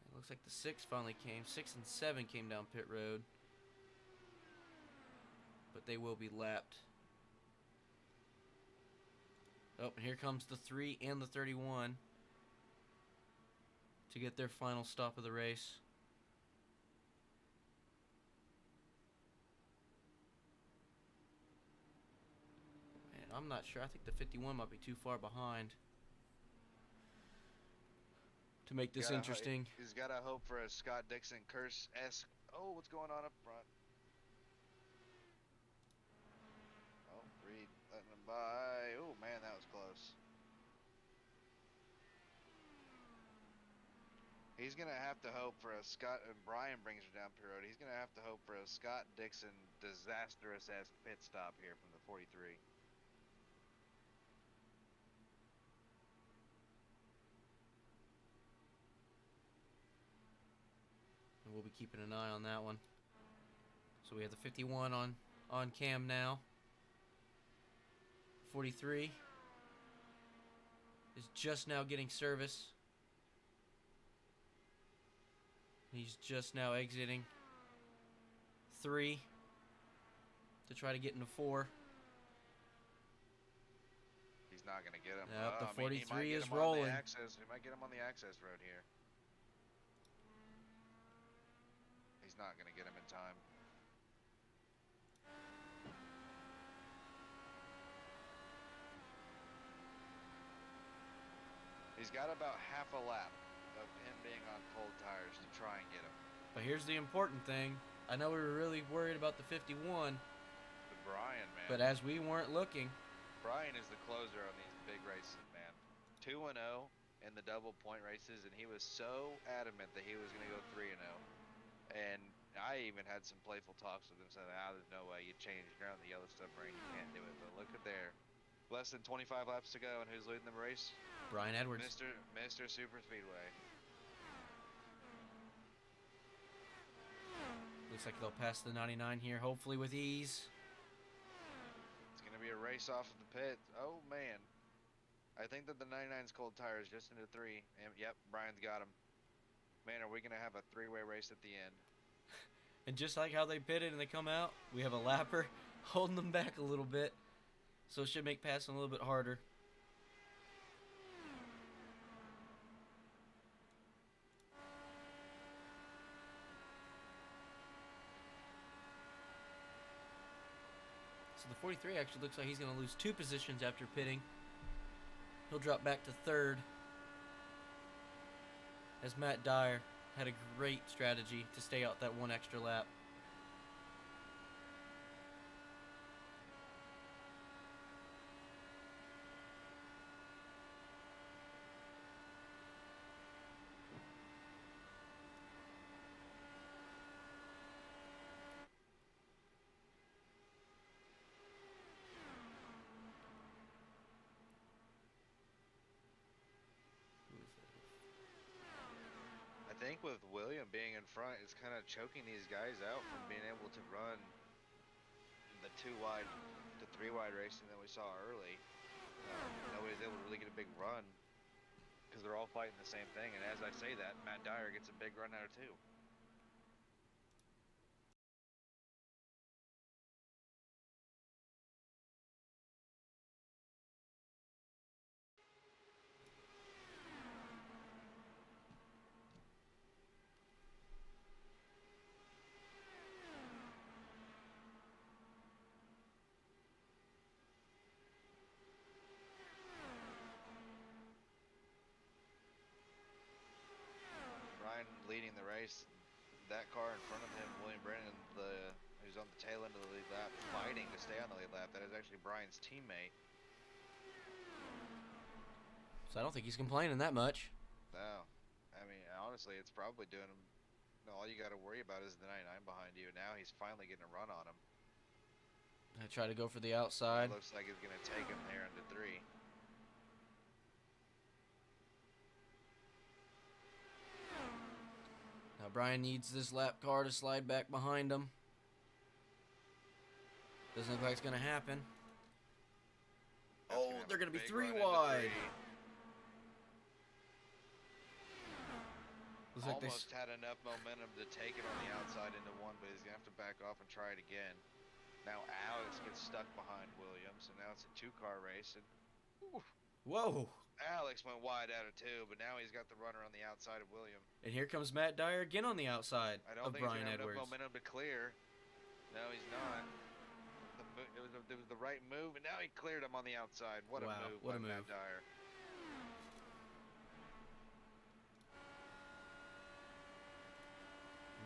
It looks like the 6 finally came. 6 and 7 came down pit road. But they will be lapped. Oh, and here comes the 3 and the 31 to get their final stop of the race. Man, I'm not sure. I think the 51 might be too far behind to make this interesting. He's got to hope for a Scott Dixon curse-esque. Oh, what's going on up front? Oh, Reed letting him by. Oh, man, that was close. He's going to have to hope for a Scott, and Brian brings her down pit road. He's going to have to hope for a Scott Dixon disastrous-esque pit stop here from the 43. And we'll be keeping an eye on that one. So we have the 51 on cam now. 43 is just now getting service. He's just now exiting 3 to try to get into 4. He's not going to get him. Yep, the 43 he is rolling. he might get him on the access road here. He's not going to get him in time. He's got about half a lap of him being on cold tires to try and get him. But here's the important thing. I know we were really worried about the 51. But Brian, man. But as we weren't looking. Brian is the closer on these big races, man. 2-0 in the double point races, and he was so adamant that he was going to go 3-0. And I even had some playful talks with him saying, there's no way you change. You're on the yellow submarine. You can't do it. But look at there. Less than 25 laps to go, and who's leading the race? Brian Edwards. Mr. Super Speedway. Looks like they'll pass the 99 here, hopefully with ease. It's going to be a race off of the pit. Oh, man. I think that the 99's cold tires just into 3. And, yep, Brian's got him. Man, are we going to have a 3-way race at the end? And just like how they pitted and they come out, we have a lapper holding them back a little bit. So it should make passing a little bit harder. So the 43 actually looks like he's going to lose 2 positions after pitting. He'll drop back to 3rd. As Matt Dyer had a great strategy to stay out that 1 extra lap. I think with William being in front, it's kind of choking these guys out from being able to run the 2-wide to 3-wide racing that we saw early. Nobody's able to really get a big run because they're all fighting the same thing. And as I say that, Matt Dyer gets a big run out of 2. Leading the race, that car in front of him, William Brennan, who's on the tail end of the lead lap, fighting to stay on the lead lap. That is actually Brian's teammate. So I don't think he's complaining that much. No, I mean honestly, it's probably doing him. No, all you got to worry about is the 99 behind you. Now he's finally getting a run on him. I try to go for the outside. It looks like he's going to take him there into 3. Now Brian needs this lap car to slide back behind him. Doesn't look like it's going to happen. Oh, they're going to be 3 wide. Looks like almost had enough momentum to take it on the outside into 1, but he's going to have to back off and try it again. Now Alex gets stuck behind Williams, and now it's a 2-car race. And whoa! Alex went wide out of 2, but now he's got the runner on the outside of William. And here comes Matt Dyer again on the outside I don't of think Brian he's Edwards. Enough momentum to clear. No, he's not. The it was the right move, and now he cleared him on the outside. What Wow, a move what by a Matt move. Dyer.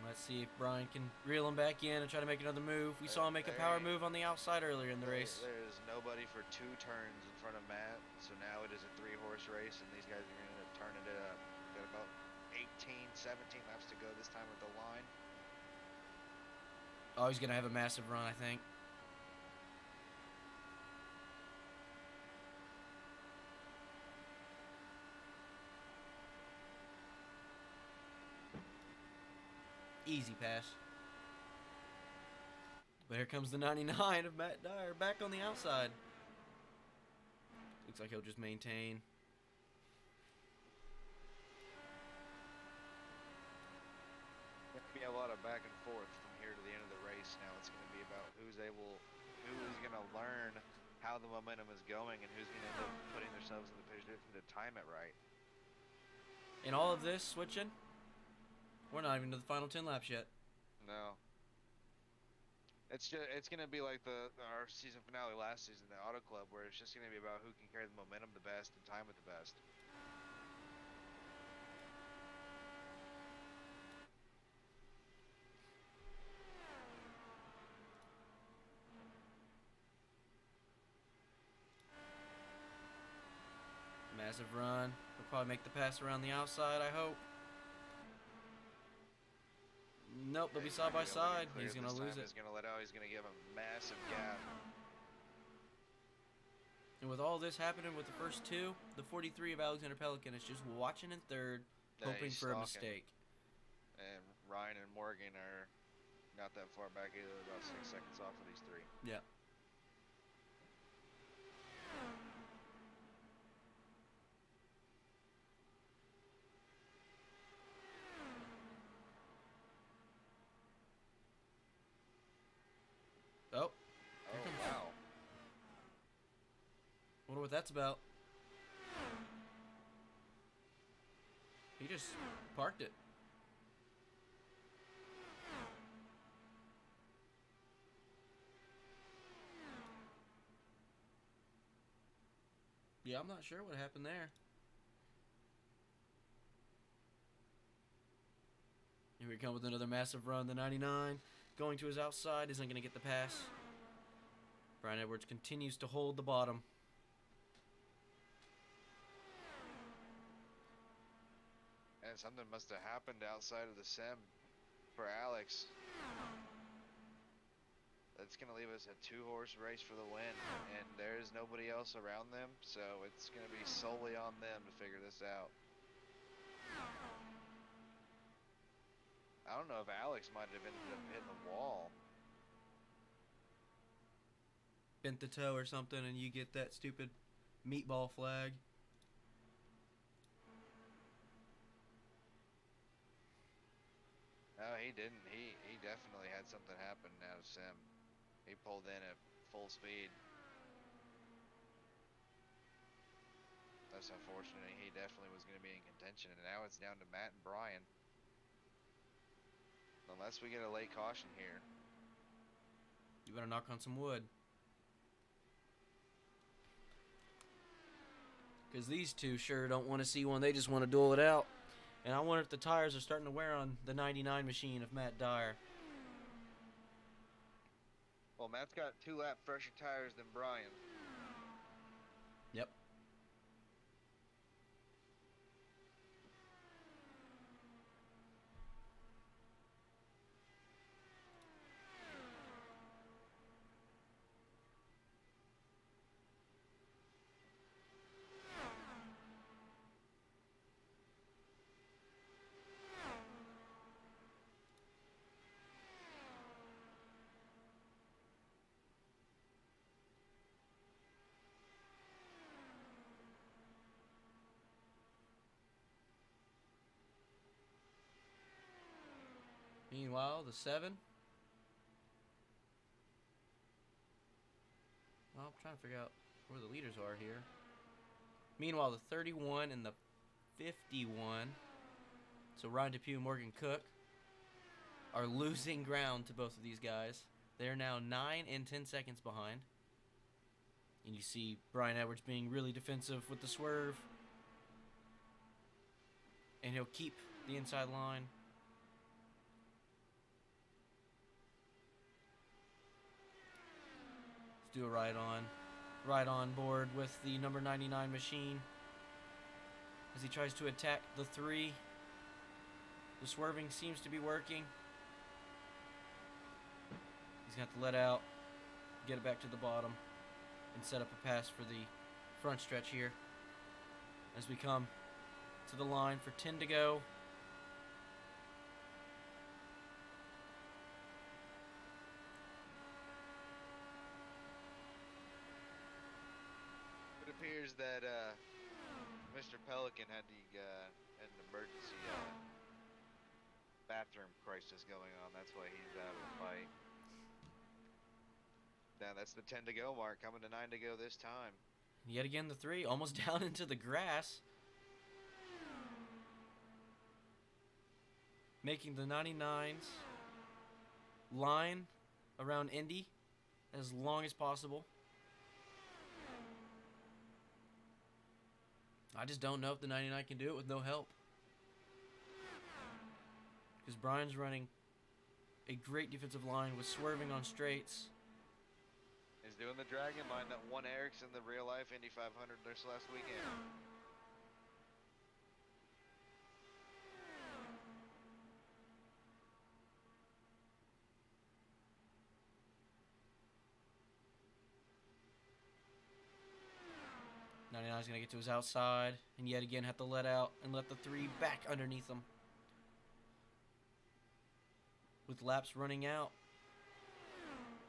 Let's see if Brian can reel him back in and try to make another move. We saw him make a power move on the outside earlier in the race. There is nobody for 2 turns in front of Matt, so now it is a 3-horse race, and these guys are going to end up turning it up. Got about 18, 17 laps to go this time at the line. Oh, he's going to have a massive run, I think. Easy pass. But here comes the 99 of Matt Dyer back on the outside. Looks like he'll just maintain. There's going to be a lot of back and forth from here to the end of the race. Now it's going to be about who is going to learn how the momentum is going and who's going to end up putting themselves in the position to time it right. In all of this switching, we're not even to the final 10 laps yet. No. It's going to be like our season finale last season, the Auto Club, where it's just going to be about who can carry the momentum the best and time it the best. Massive run. He'll probably make the pass around the outside, I hope. Nope, they'll be side by side. He's going to lose it. He's going to let out. He's going to give him a massive gap. And with all this happening with the first 2, the 43 of Alexander Pelican is just watching in third, hoping for a mistake. And Ryan and Morgan are not that far back either, about 6 seconds off of these 3. Yeah. Oh. Wow. Wonder what that's about. He just parked it. Yeah, I'm not sure what happened there. Here we come with another massive run. The 99 going to his outside isn't going to get the pass. Brian Edwards continues to hold the bottom. And something must have happened outside of the sim for Alex. That's going to leave us a 2-horse race for the win, and there's nobody else around them, so it's going to be solely on them to figure this out. I don't know if Alex might have ended up hitting the wall. Bent the toe or something, and you get that stupid meatball flag. No, he didn't. He definitely had something happen out of sim. He pulled in at full speed. That's unfortunate. He definitely was going to be in contention, and now it's down to Matt and Brian. Unless we get a late caution here. You better knock on some wood. Because these two sure don't want to see one. They just want to duel it out. And I wonder if the tires are starting to wear on the 99 machine of Matt Dyer. Well, Matt's got 2 lap fresher tires than Brian. Yep. Meanwhile, the 7. Well, I'm trying to figure out where the leaders are here. Meanwhile, the 31 and the 51, so Ryan Depew and Morgan Cook, are losing ground to both of these guys. They're now 9 and 10 seconds behind. And you see Brian Edwards being really defensive with the swerve. And he'll keep the inside line. Let's do a right on board with the number 99 machine as he tries to attack the 3. The swerving seems to be working. He's going to have to let out, get it back to the bottom, and set up a pass for the front stretch here as we come to the line for 10 to go. It appears that Mr. Pelican had an emergency bathroom crisis going on. That's why he's out of the fight. Now that's the 10 to go mark, coming to 9 to go this time. Yet again, the 3 almost down into the grass. Making the 99's line around Indy as long as possible. I just don't know if the 99 can do it with no help. Because Brian's running a great defensive line with swerving on straights. He's doing the dragon line that won Eric's in the real life Indy 500 this last weekend. Is going to get to his outside and yet again have to let out and let the 3 back underneath him. With laps running out,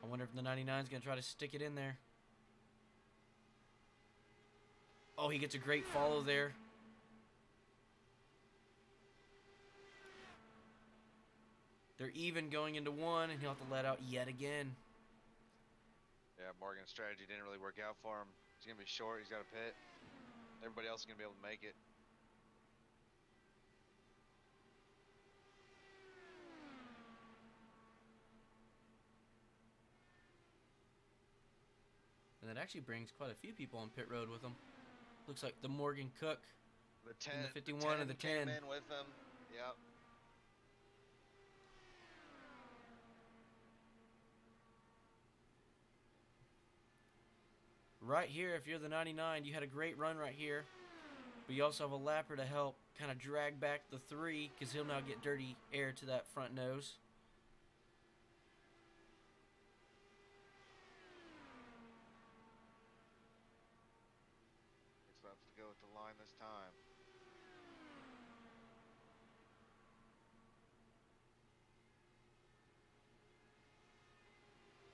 I wonder if the 99 is going to try to stick it in there. Oh, he gets a great follow there. They're even going into 1, and he'll have to let out yet again. Yeah, Morgan's strategy didn't really work out for him. He's going to be short. He's got a pit. Everybody else is going to be able to make it. And that actually brings quite a few people on pit road with him. Looks like the Morgan Cook, the 10, and the 51 and the 10. Came in with them. Yep. Right here, if you're the 99, you had a great run right here. But you also have a lapper to help kind of drag back the 3 because he'll now get dirty air to that front nose. Six laps to go with the line this time.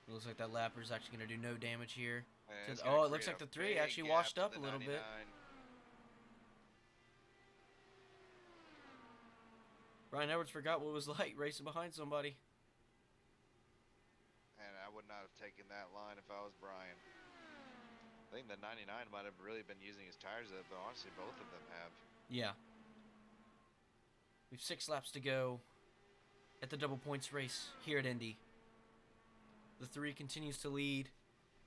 It looks like that lapper is actually going to do no damage here. Oh, it looks like the 3 actually washed up a little bit. Brian Edwards forgot what it was like racing behind somebody. And I would not have taken that line if I was Brian. I think the 99 might have really been using his tires up, but honestly, both of them have. Yeah. We have 6 laps to go at the double points race here at Indy. The 3 continues to lead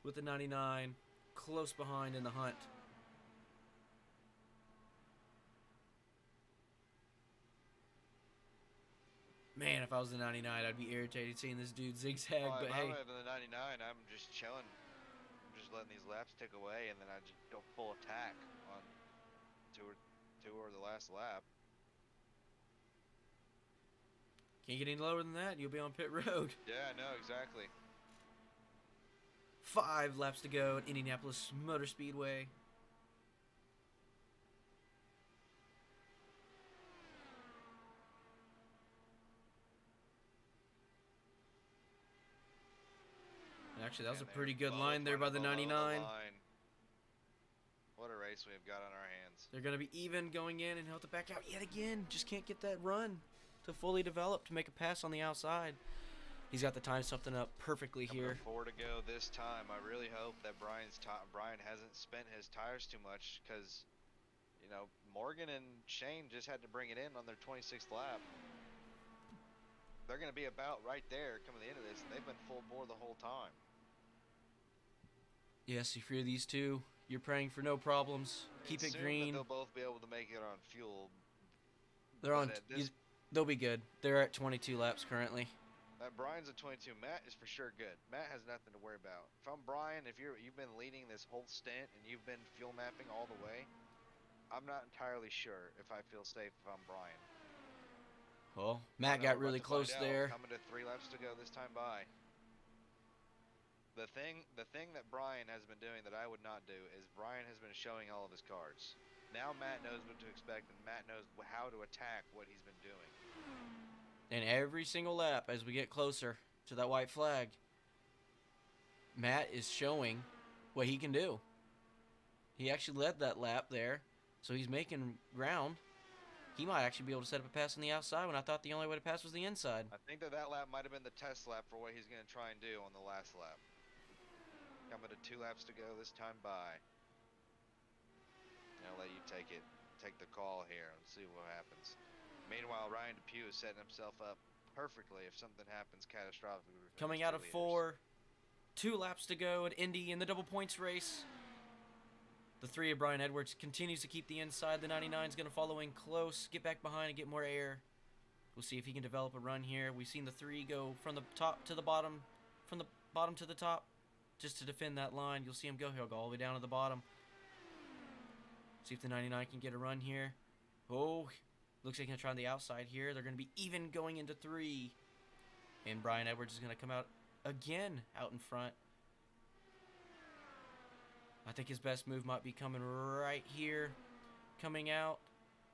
with the 99 close behind in the hunt. Man, if I was the 99, I'd be irritated seeing this dude zigzag, Well, but if hey. I'm the 99, I'm just chilling. I'm just letting these laps tick away, and then I just go full attack on two or the last lap. Can't get any lower than that, you'll be on pit road. Yeah, no, exactly. 5 laps to go at Indianapolis Motor Speedway. And actually, that was a pretty good line there by the 99. What a race we've got on our hands. They're going to be even going in and he'll have to back out yet again. Just can't get that run to fully develop to make a pass on the outside. He's got the time something up perfectly here. 4 to go this time. I really hope that Brian hasn't spent his tires too much because, you know, Morgan and Shane just had to bring it in on their 26th lap. they're going to be about right there coming to the end of this, and they've been full bore the whole time. Yes, if you're these two, you're praying for no problems. Keep it Assume green. that they'll both be able to make it on fuel. They're on. This, They'll be good. They're at 22 laps currently. Brian's at 22. Matt is for sure good. Matt has nothing to worry about. If I'm Brian, if you've been leading this whole stint and you've been fuel mapping all the way, I'm not entirely sure if I feel safe if I'm Brian. Well, Matt got really close there. Coming to 3 laps to go this time by. The thing that Brian has been doing that I would not do is Brian has been showing all of his cards. Now Matt knows what to expect, and Matt knows how to attack what he's been doing. And every single lap, as we get closer to that white flag, Matt is showing what he can do. He actually led that lap there, so he's making ground. He might actually be able to set up a pass on the outside when I thought the only way to pass was the inside. I think that lap might have been the test lap for what he's going to try and do on the last lap. Coming to 2 laps to go this time by. I'll let you take the call here and see what happens. Meanwhile, Ryan Depew is setting himself up perfectly if something happens catastrophically. Coming out of 4, 2 laps to go at Indy in the double points race. The 3 of Brian Edwards continues to keep the inside. The 99 is going to follow in close, get back behind and get more air. We'll see if he can develop a run here. We've seen the 3 go from the top to the bottom, from the bottom to the top, just to defend that line. You'll see him go. He'll go all the way down to the bottom. See if the 99 can get a run here. Oh, looks like he's going to try on the outside here. They're going to be even going into 3. And Brian Edwards is going to come out again out in front. I think his best move might be coming right here. Coming out.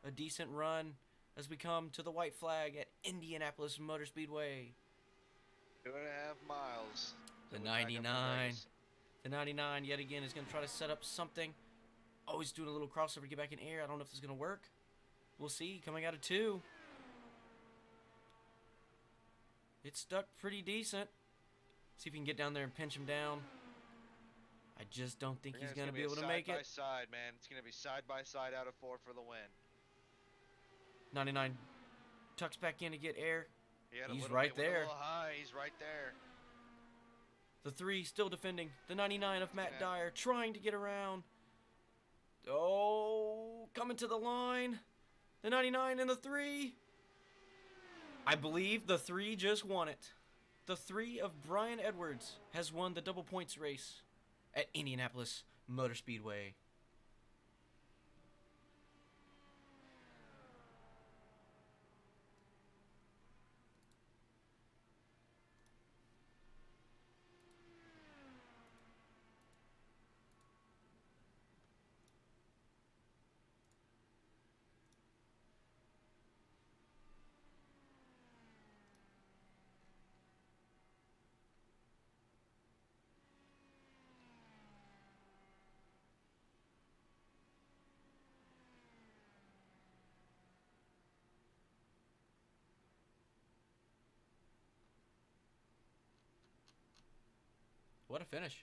A decent run as we come to the white flag at Indianapolis Motor Speedway. 2.5 miles. The 99. The 99 yet again is going to try to set up something. Oh, he's doing a little crossover to get back in air. I don't know if this is going to work. We'll see. Coming out of 2. It's stuck pretty decent. See if we can get down there and pinch him down. I just don't think he's going to be able to make it. Side by side, man. It's going to be side by side out of 4 for the win. 99 tucks back in to get air. He's right there. A little high. He's right there. The 3 still defending. The 99 of Matt Dyer trying to get around. Oh, coming to the line. The 99 and the 3. I believe the 3 just won it. The 3 of Brian Edwards has won the double points race at Indianapolis Motor Speedway. What a finish.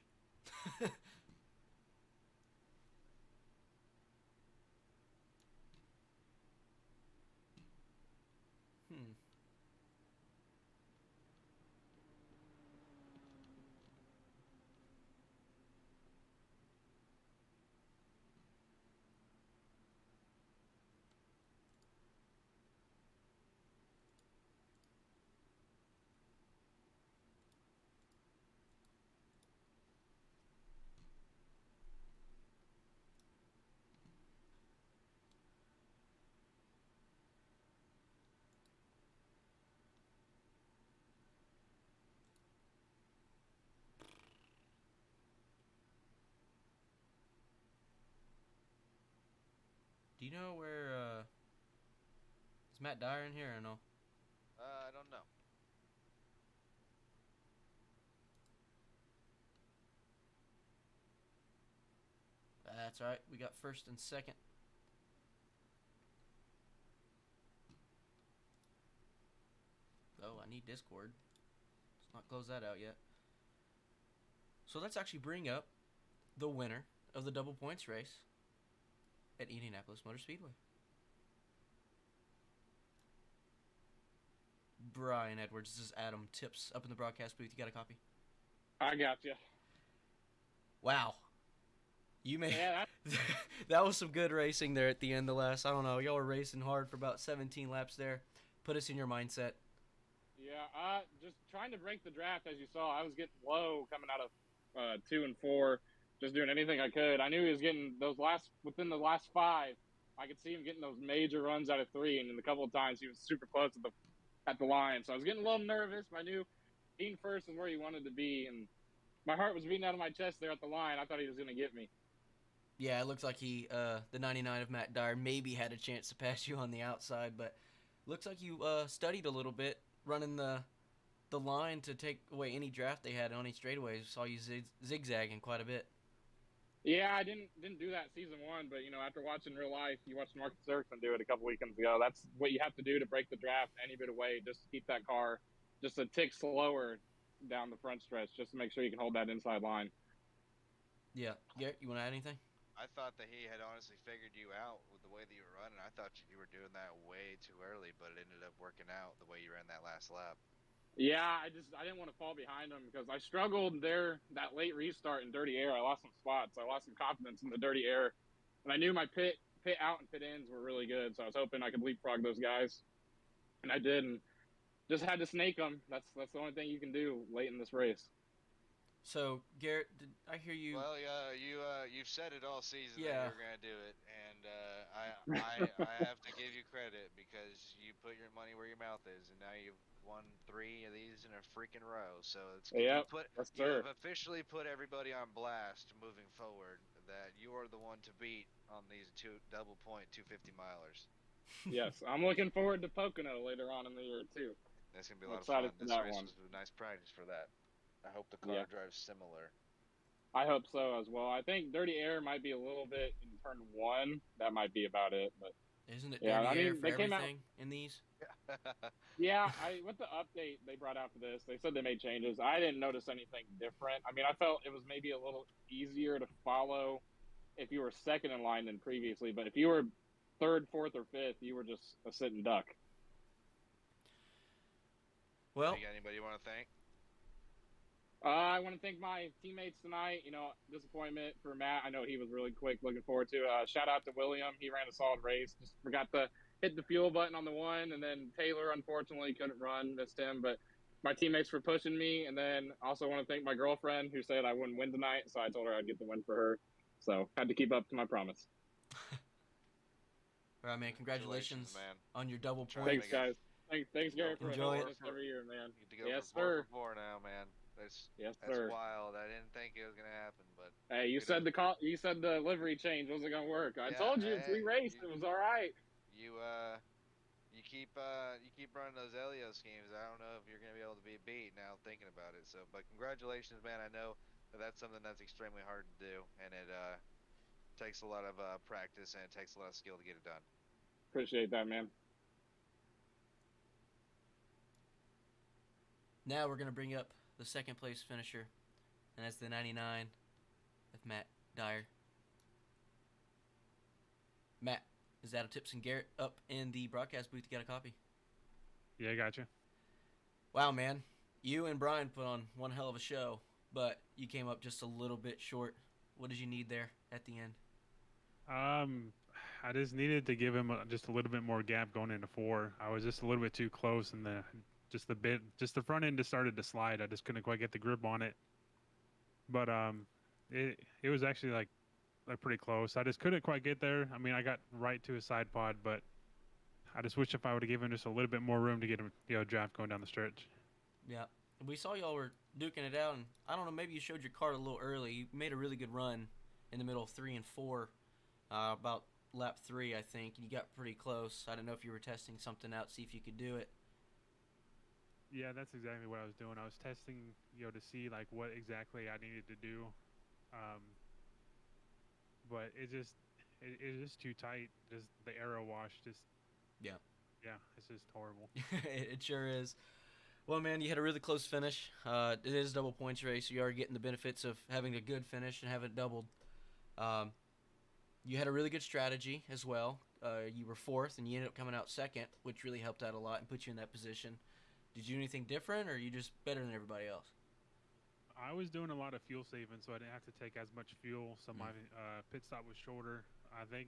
Do you know where, is Matt Dyer in here or no? I don't know. That's right. We got first and second. Oh, I need Discord. Let's not close that out yet. So let's actually bring up the winner of the double points race at Indianapolis Motor Speedway. Brian Edwards. This is Adam Tips up in the broadcast booth. You got a copy? I got you. Wow. You may. Yeah, That was some good racing there at the end. I don't know. Y'all were racing hard for about 17 laps there. Put us in your mindset. yeah. Just trying to break the draft, as you saw. I was getting low coming out of 2 and 4, just doing anything I could. I knew he was getting within the last 5. I could see him getting those major runs out of 3, and then a couple of times he was super close at the line. So I was getting a little nervous. But I knew being first is where he wanted to be, and my heart was beating out of my chest there at the line. I thought he was going to get me. Yeah, it looks like the 99 of Matt Dyer maybe had a chance to pass you on the outside, but looks like you studied a little bit, running the line to take away any draft they had on any straightaways. Saw you zigzagging quite a bit. Yeah, I didn't do that season 1, but after watching real life, you watched Marcus Ericsson do it a couple weekends ago. That's what you have to do to break the draft any bit of weight, just to keep that car just a tick slower down the front stretch, just to make sure you can hold that inside line. Yeah, Garrett, you want to add anything? I thought that he had honestly figured you out with the way that you were running. I thought you were doing that way too early, but it ended up working out the way you ran that last lap. Yeah, I didn't want to fall behind him because I struggled there that late restart in dirty air. I lost some spots. I lost some confidence in the dirty air, and I knew my pit out and pit ins were really good. So I was hoping I could leapfrog those guys, and I did, and just had to snake them. That's the only thing you can do late in this race. So Garrett, did I hear you? Well, you've said it all season Yeah. that you're gonna do it, and I have to give you credit because you put your money where your mouth is, and now you've won 3 of these in a freaking row. So it's Yep, you have officially put everybody on blast moving forward that you are the one to beat on these 2 double point 250 milers. Yes, I'm looking forward to Pocono later on in the year too. That's gonna be a lot of fun. This race one. was a nice practice for that. I hope the car drives similar. I hope so as well. I think dirty air might be a little bit in turn 1. That might be about it, but isn't it dirty air for they came everything out, in these? Yeah, with the update they brought out for this, they said they made changes. I didn't notice anything different. I mean, I felt it was maybe a little easier to follow if you were second in line than previously, but if you were 3rd, 4th, or 5th, you were just a sitting duck. Well, you got anybody you want to thank? I want to thank my teammates tonight. Disappointment for Matt. I know he was really quick. Looking forward to shout out to William. He ran a solid race. Just forgot to hit the fuel button on the 1, and then Taylor unfortunately couldn't run. Missed him, but my teammates for pushing me. And then also want to thank my girlfriend who said I wouldn't win tonight, so I told her I'd get the win for her. So had to keep up to my promise. All right, man. Congratulations man. On your double point. Thanks, guys. Thanks, Gary, for enjoy this every year, man. You get to go yes, for sir. 4 now, man. That's sir. wild. I didn't think it was gonna happen, but hey, you said the livery change wasn't gonna work. I told you if we raced, it was all right. You keep running those Elio schemes. I don't know if you're gonna be able to be beat now thinking about it. So, but congratulations, man. I know that's something that's extremely hard to do, and it takes a lot of practice and it takes a lot of skill to get it done. Appreciate that, man. Now we're gonna bring up the second place finisher, and that's the 99 of Matt Dyer. Matt, is Adam Tips and Garrett up in the broadcast booth? You got a copy? Yeah, I got you. Wow, man. You and Brian put on one hell of a show, but you came up just a little bit short. What did you need there at the end? I just needed to give him just a little bit more gap going into 4. I was just a little bit too close, and the front end just started to slide. I just couldn't quite get the grip on it. But it was actually like pretty close. I just couldn't quite get there. I mean, I got right to his side pod, but I just wish if I would have given him just a little bit more room to get him draft going down the stretch. Yeah, we saw y'all were duking it out, and I don't know, maybe you showed your card a little early. You made a really good run in the middle of 3 and 4, about lap 3, I think, and you got pretty close. I don't know if you were testing something out, see if you could do it. Yeah, that's exactly what I was doing. I was testing, to see like what exactly I needed to do. But it's just too tight. Just the aero wash, yeah, it's just horrible. It sure is. Well, man, you had a really close finish. It is a double points race, so you are getting the benefits of having a good finish and having it doubled. You had a really good strategy as well. You were 4th, and you ended up coming out 2nd, which really helped out a lot and put you in that position. Did you do anything different, or are you just better than everybody else? I was doing a lot of fuel saving, so I didn't have to take as much fuel. So my pit stop was shorter. I think,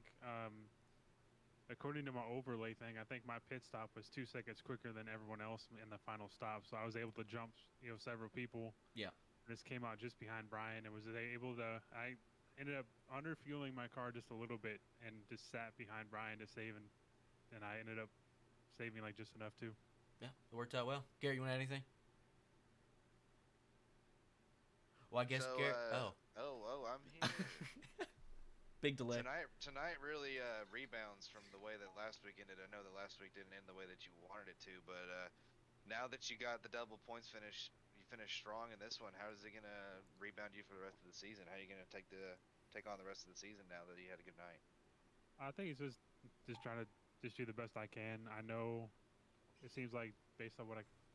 according to my overlay thing, I think my pit stop was 2 seconds quicker than everyone else in the final stop. So I was able to jump, several people. Yeah. This came out just behind Brian and was able to. I ended up under fueling my car just a little bit and just sat behind Brian to save, and I ended up saving like just enough too. Yeah, it worked out well. Garrett, you want to add anything? Well, I guess So, Garrett. I'm here. Big delay. Tonight really rebounds from the way that last week ended. I know that last week didn't end the way that you wanted it to, but now that you got the double points finish, you finished strong in this one. How is it gonna rebound you for the rest of the season? How are you gonna take on the rest of the season now that you had a good night? I think it's just trying to just do the best I can. I know it seems like based on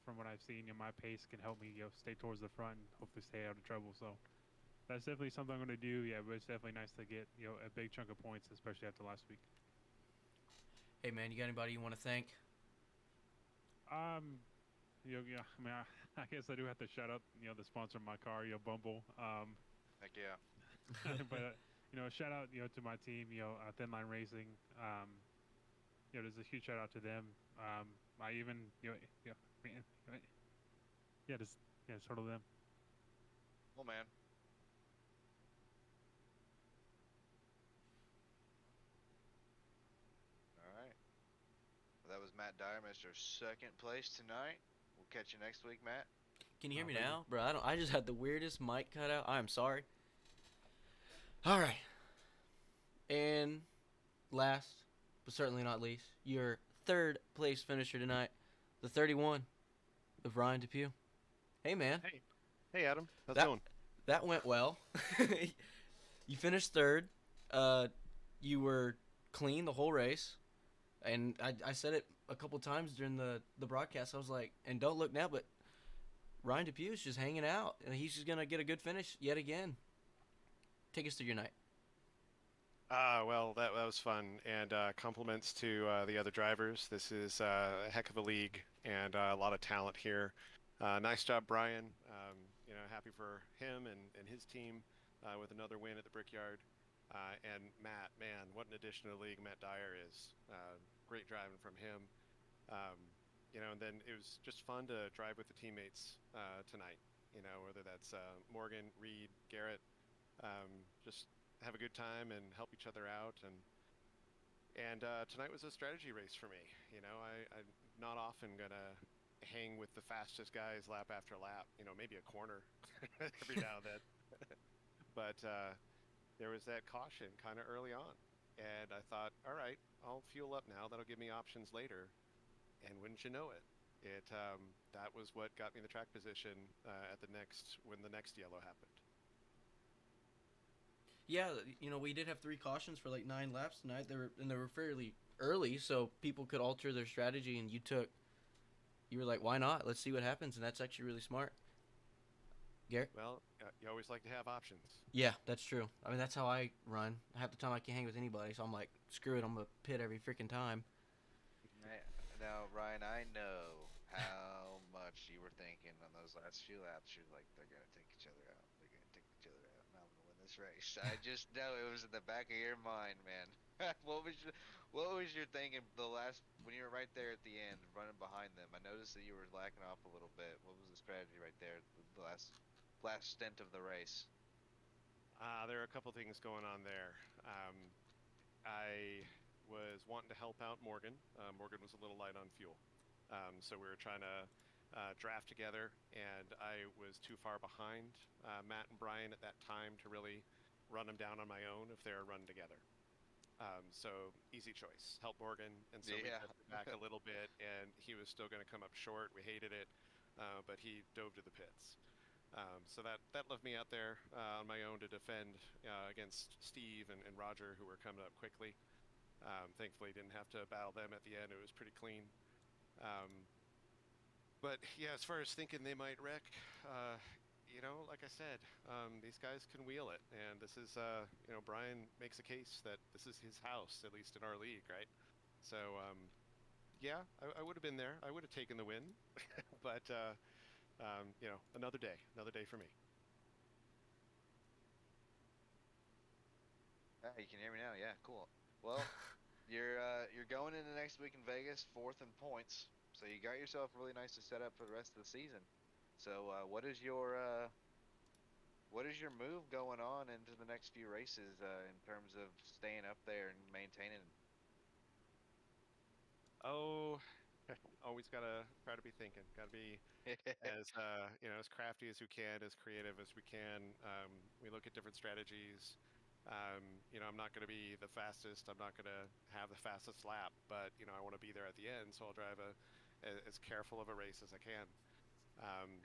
from what I've seen, my pace can help me stay towards the front and hopefully stay out of trouble. So that's definitely something I'm going to do. Yeah, but it's definitely nice to get a big chunk of points, especially after last week. Hey man, you got anybody you want to thank? Yeah. I mean, I guess I do have to shout out the sponsor of my car, Bumble. Heck yeah. But shout out to my team, Thin Line Racing. There's a huge shout out to them. I even just sort of them. Well, man. All right. Well, that was Matt Dyer, Mr. Second place tonight. We'll catch you next week, Matt. Can you hear me now, bro? I just had the weirdest mic cutout. I'm sorry. All right. And last, but certainly not least, your third place finisher tonight, the 31 of Ryan Depew. Hey, man. Hey, Adam. How's it going? That went well. You finished third. You were clean the whole race. And I said it a couple times during the broadcast. I was like, and don't look now, but Ryan Depew's just hanging out. And he's just going to get a good finish yet again. Take us through your night. Well, that was fun, and compliments to the other drivers. This is a heck of a league and a lot of talent here. Nice job, Brian. Happy for him and his team with another win at the Brickyard. And Matt, man, what an addition to the league Matt Dyer is. Great driving from him. And then it was just fun to drive with the teammates tonight. Whether that's Morgan, Reed, Garrett, just have a good time and help each other out. And tonight was a strategy race for me. I'm not often gonna hang with the fastest guys lap after lap. Maybe a corner every now and then. But there was that caution kind of early on, and I thought, all right, I'll fuel up now. That'll give me options later. And wouldn't you know it, that was what got me the track position when the next yellow happened. Yeah, we did have 3 cautions for like 9 laps tonight. They were fairly early, so people could alter their strategy. And you were like, why not? Let's see what happens. And that's actually really smart. Garrett? Well, you always like to have options. Yeah, that's true. I mean, that's how I run. Half the time I can't hang with anybody, so I'm like, screw it. I'm gonna pit every freaking time. Now, Ryan, I know how much you were thinking on those last few laps. You're like, they're gonna take each other out. They're gonna take each other out. And I'm gonna win this race. I just know it was in the back of your mind, man. What was your thinking when you were right there at the end, running behind them? I noticed that you were lacking off a little bit. What was the strategy right there, the last stint of the race? There are a couple things going on there. I was wanting to help out Morgan. Morgan was a little light on fuel. So we were trying to draft together, and I was too far behind Matt and Brian at that time to really run them down on my own if they were running together. So easy choice, help Morgan, and so we stepped back a little bit, and he was still going to come up short. We hated it, but he dove to the pits. So that left me out there on my own to defend against Steve and Roger, who were coming up quickly. Thankfully, didn't have to battle them at the end. It was pretty clean. But yeah, as far as thinking they might wreck, like I said, these guys can wheel it, and this is, Brian makes a case that this is his house, at least in our league, right? So yeah, I would have been there. I would have taken the win, but you know, another day for me. You can hear me now. Yeah, cool. Well, you're going into next week in Vegas, fourth in points. So you got yourself really nicely set up for the rest of the season. So what is your move going on into the next few races in terms of staying up there and maintaining? Oh, always gotta try to be thinking. Gotta be as you know, as crafty as we can, as creative as we can. We look at different strategies. You know, I'm not going to be the fastest. I'm not going to have the fastest lap, but you know, I want to be there at the end, so I'll drive as careful of a race as I can.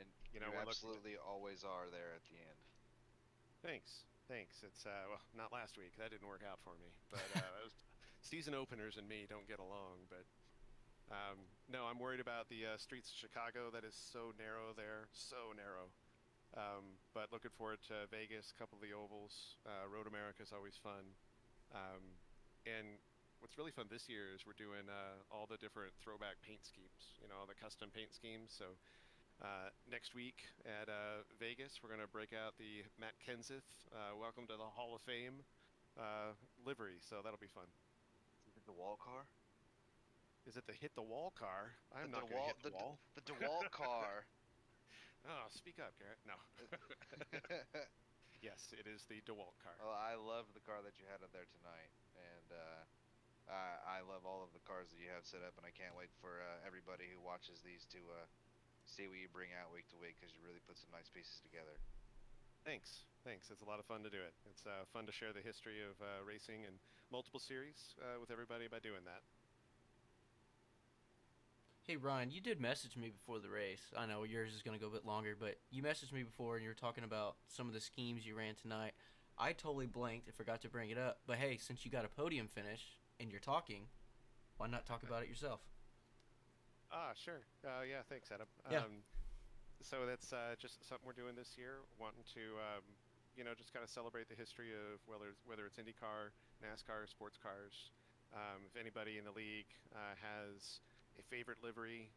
And You know, you we're looking at. absolutely always are there at the end. Thanks. It's well, not last week. That didn't work out for me, but that was season openers and me don't get along. But no, I'm worried about the streets of Chicago. That is so narrow there, so narrow. But looking forward to Vegas, a couple of the ovals. Road America is always fun. And what's really fun this year is we're doing all the different throwback paint schemes, you know, all the custom paint schemes. So next week at Vegas, we're going to break out the Matt Kenseth Welcome to the Hall of Fame livery. So that'll be fun. Is it the wall car? Is it the hit the wall car? The I'm not going to hit the DeWalt, wall. the DeWalt car. Oh, speak up, Garrett. No. Yes, it is the DeWalt car. Well, I love the car that you had up there tonight, and I love all of the cars that you have set up, and I can't wait for everybody who watches these to see what you bring out week to week, because you really put some nice pieces together. Thanks. It's a lot of fun to do it. It's fun to share the history of racing and multiple series with everybody by doing that. Hey Ryan, you did message me before the race. I know yours is going to go a bit longer, but you messaged me before and you were talking about some of the schemes you ran tonight. I totally blanked and forgot to bring it up. But hey, since you got a podium finish and you're talking, why not talk about it yourself? Sure. Yeah, thanks, Adam. Yeah. So that's just something we're doing this year, wanting to, you know, just kind of celebrate the history of whether it's IndyCar, NASCAR, sports cars. If anybody in the league has a favorite livery,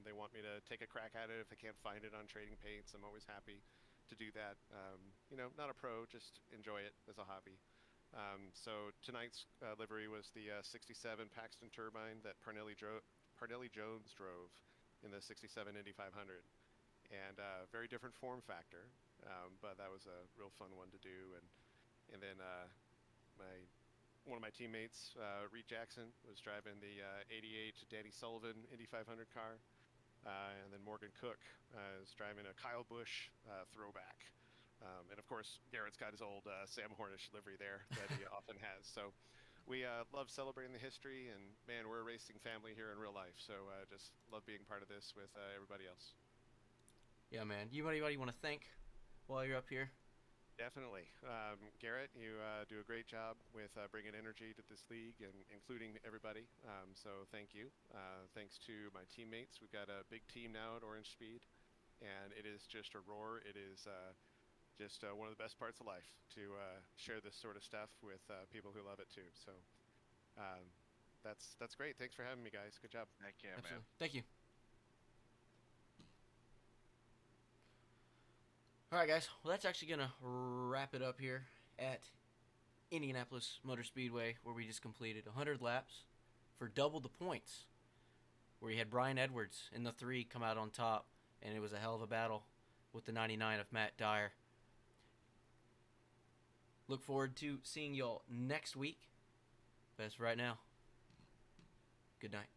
they want me to take a crack at it. If I can't find it on Trading Paints, I'm always happy to do that. You know, not a pro, just enjoy it as a hobby. So tonight's livery was the 67 Paxton turbine that Parnelli Jones drove in the 67 Indy 500. And very different form factor, but that was a real fun one to do. And then one of my teammates, Reed Jackson, was driving the 88 Danny Sullivan Indy 500 car, and then Morgan Cook is driving a Kyle Busch throwback. And of course, Garrett's got his old Sam Hornish livery there that he often has. So we love celebrating the history, and man, we're a racing family here in real life. So just love being part of this with everybody else. Yeah, man. You anybody want to thank while you're up here? Definitely. Garrett, you do a great job with bringing energy to this league and including everybody. So thank you. Thanks to my teammates. We've got a big team now at Orange Speed, and it is just a roar. It is just one of the best parts of life to share this sort of stuff with people who love it too. So that's great. Thanks for having me, guys. Good job. Heck yeah, Absolutely. man. Thank you. All right, guys. Well, that's actually going to wrap it up here at Indianapolis Motor Speedway, where we just completed 100 laps for double the points, where you had Brian Edwards in the 3 come out on top, and it was a hell of a battle with the 99 of Matt Dyer. Look forward to seeing y'all next week. But as for right now, good night.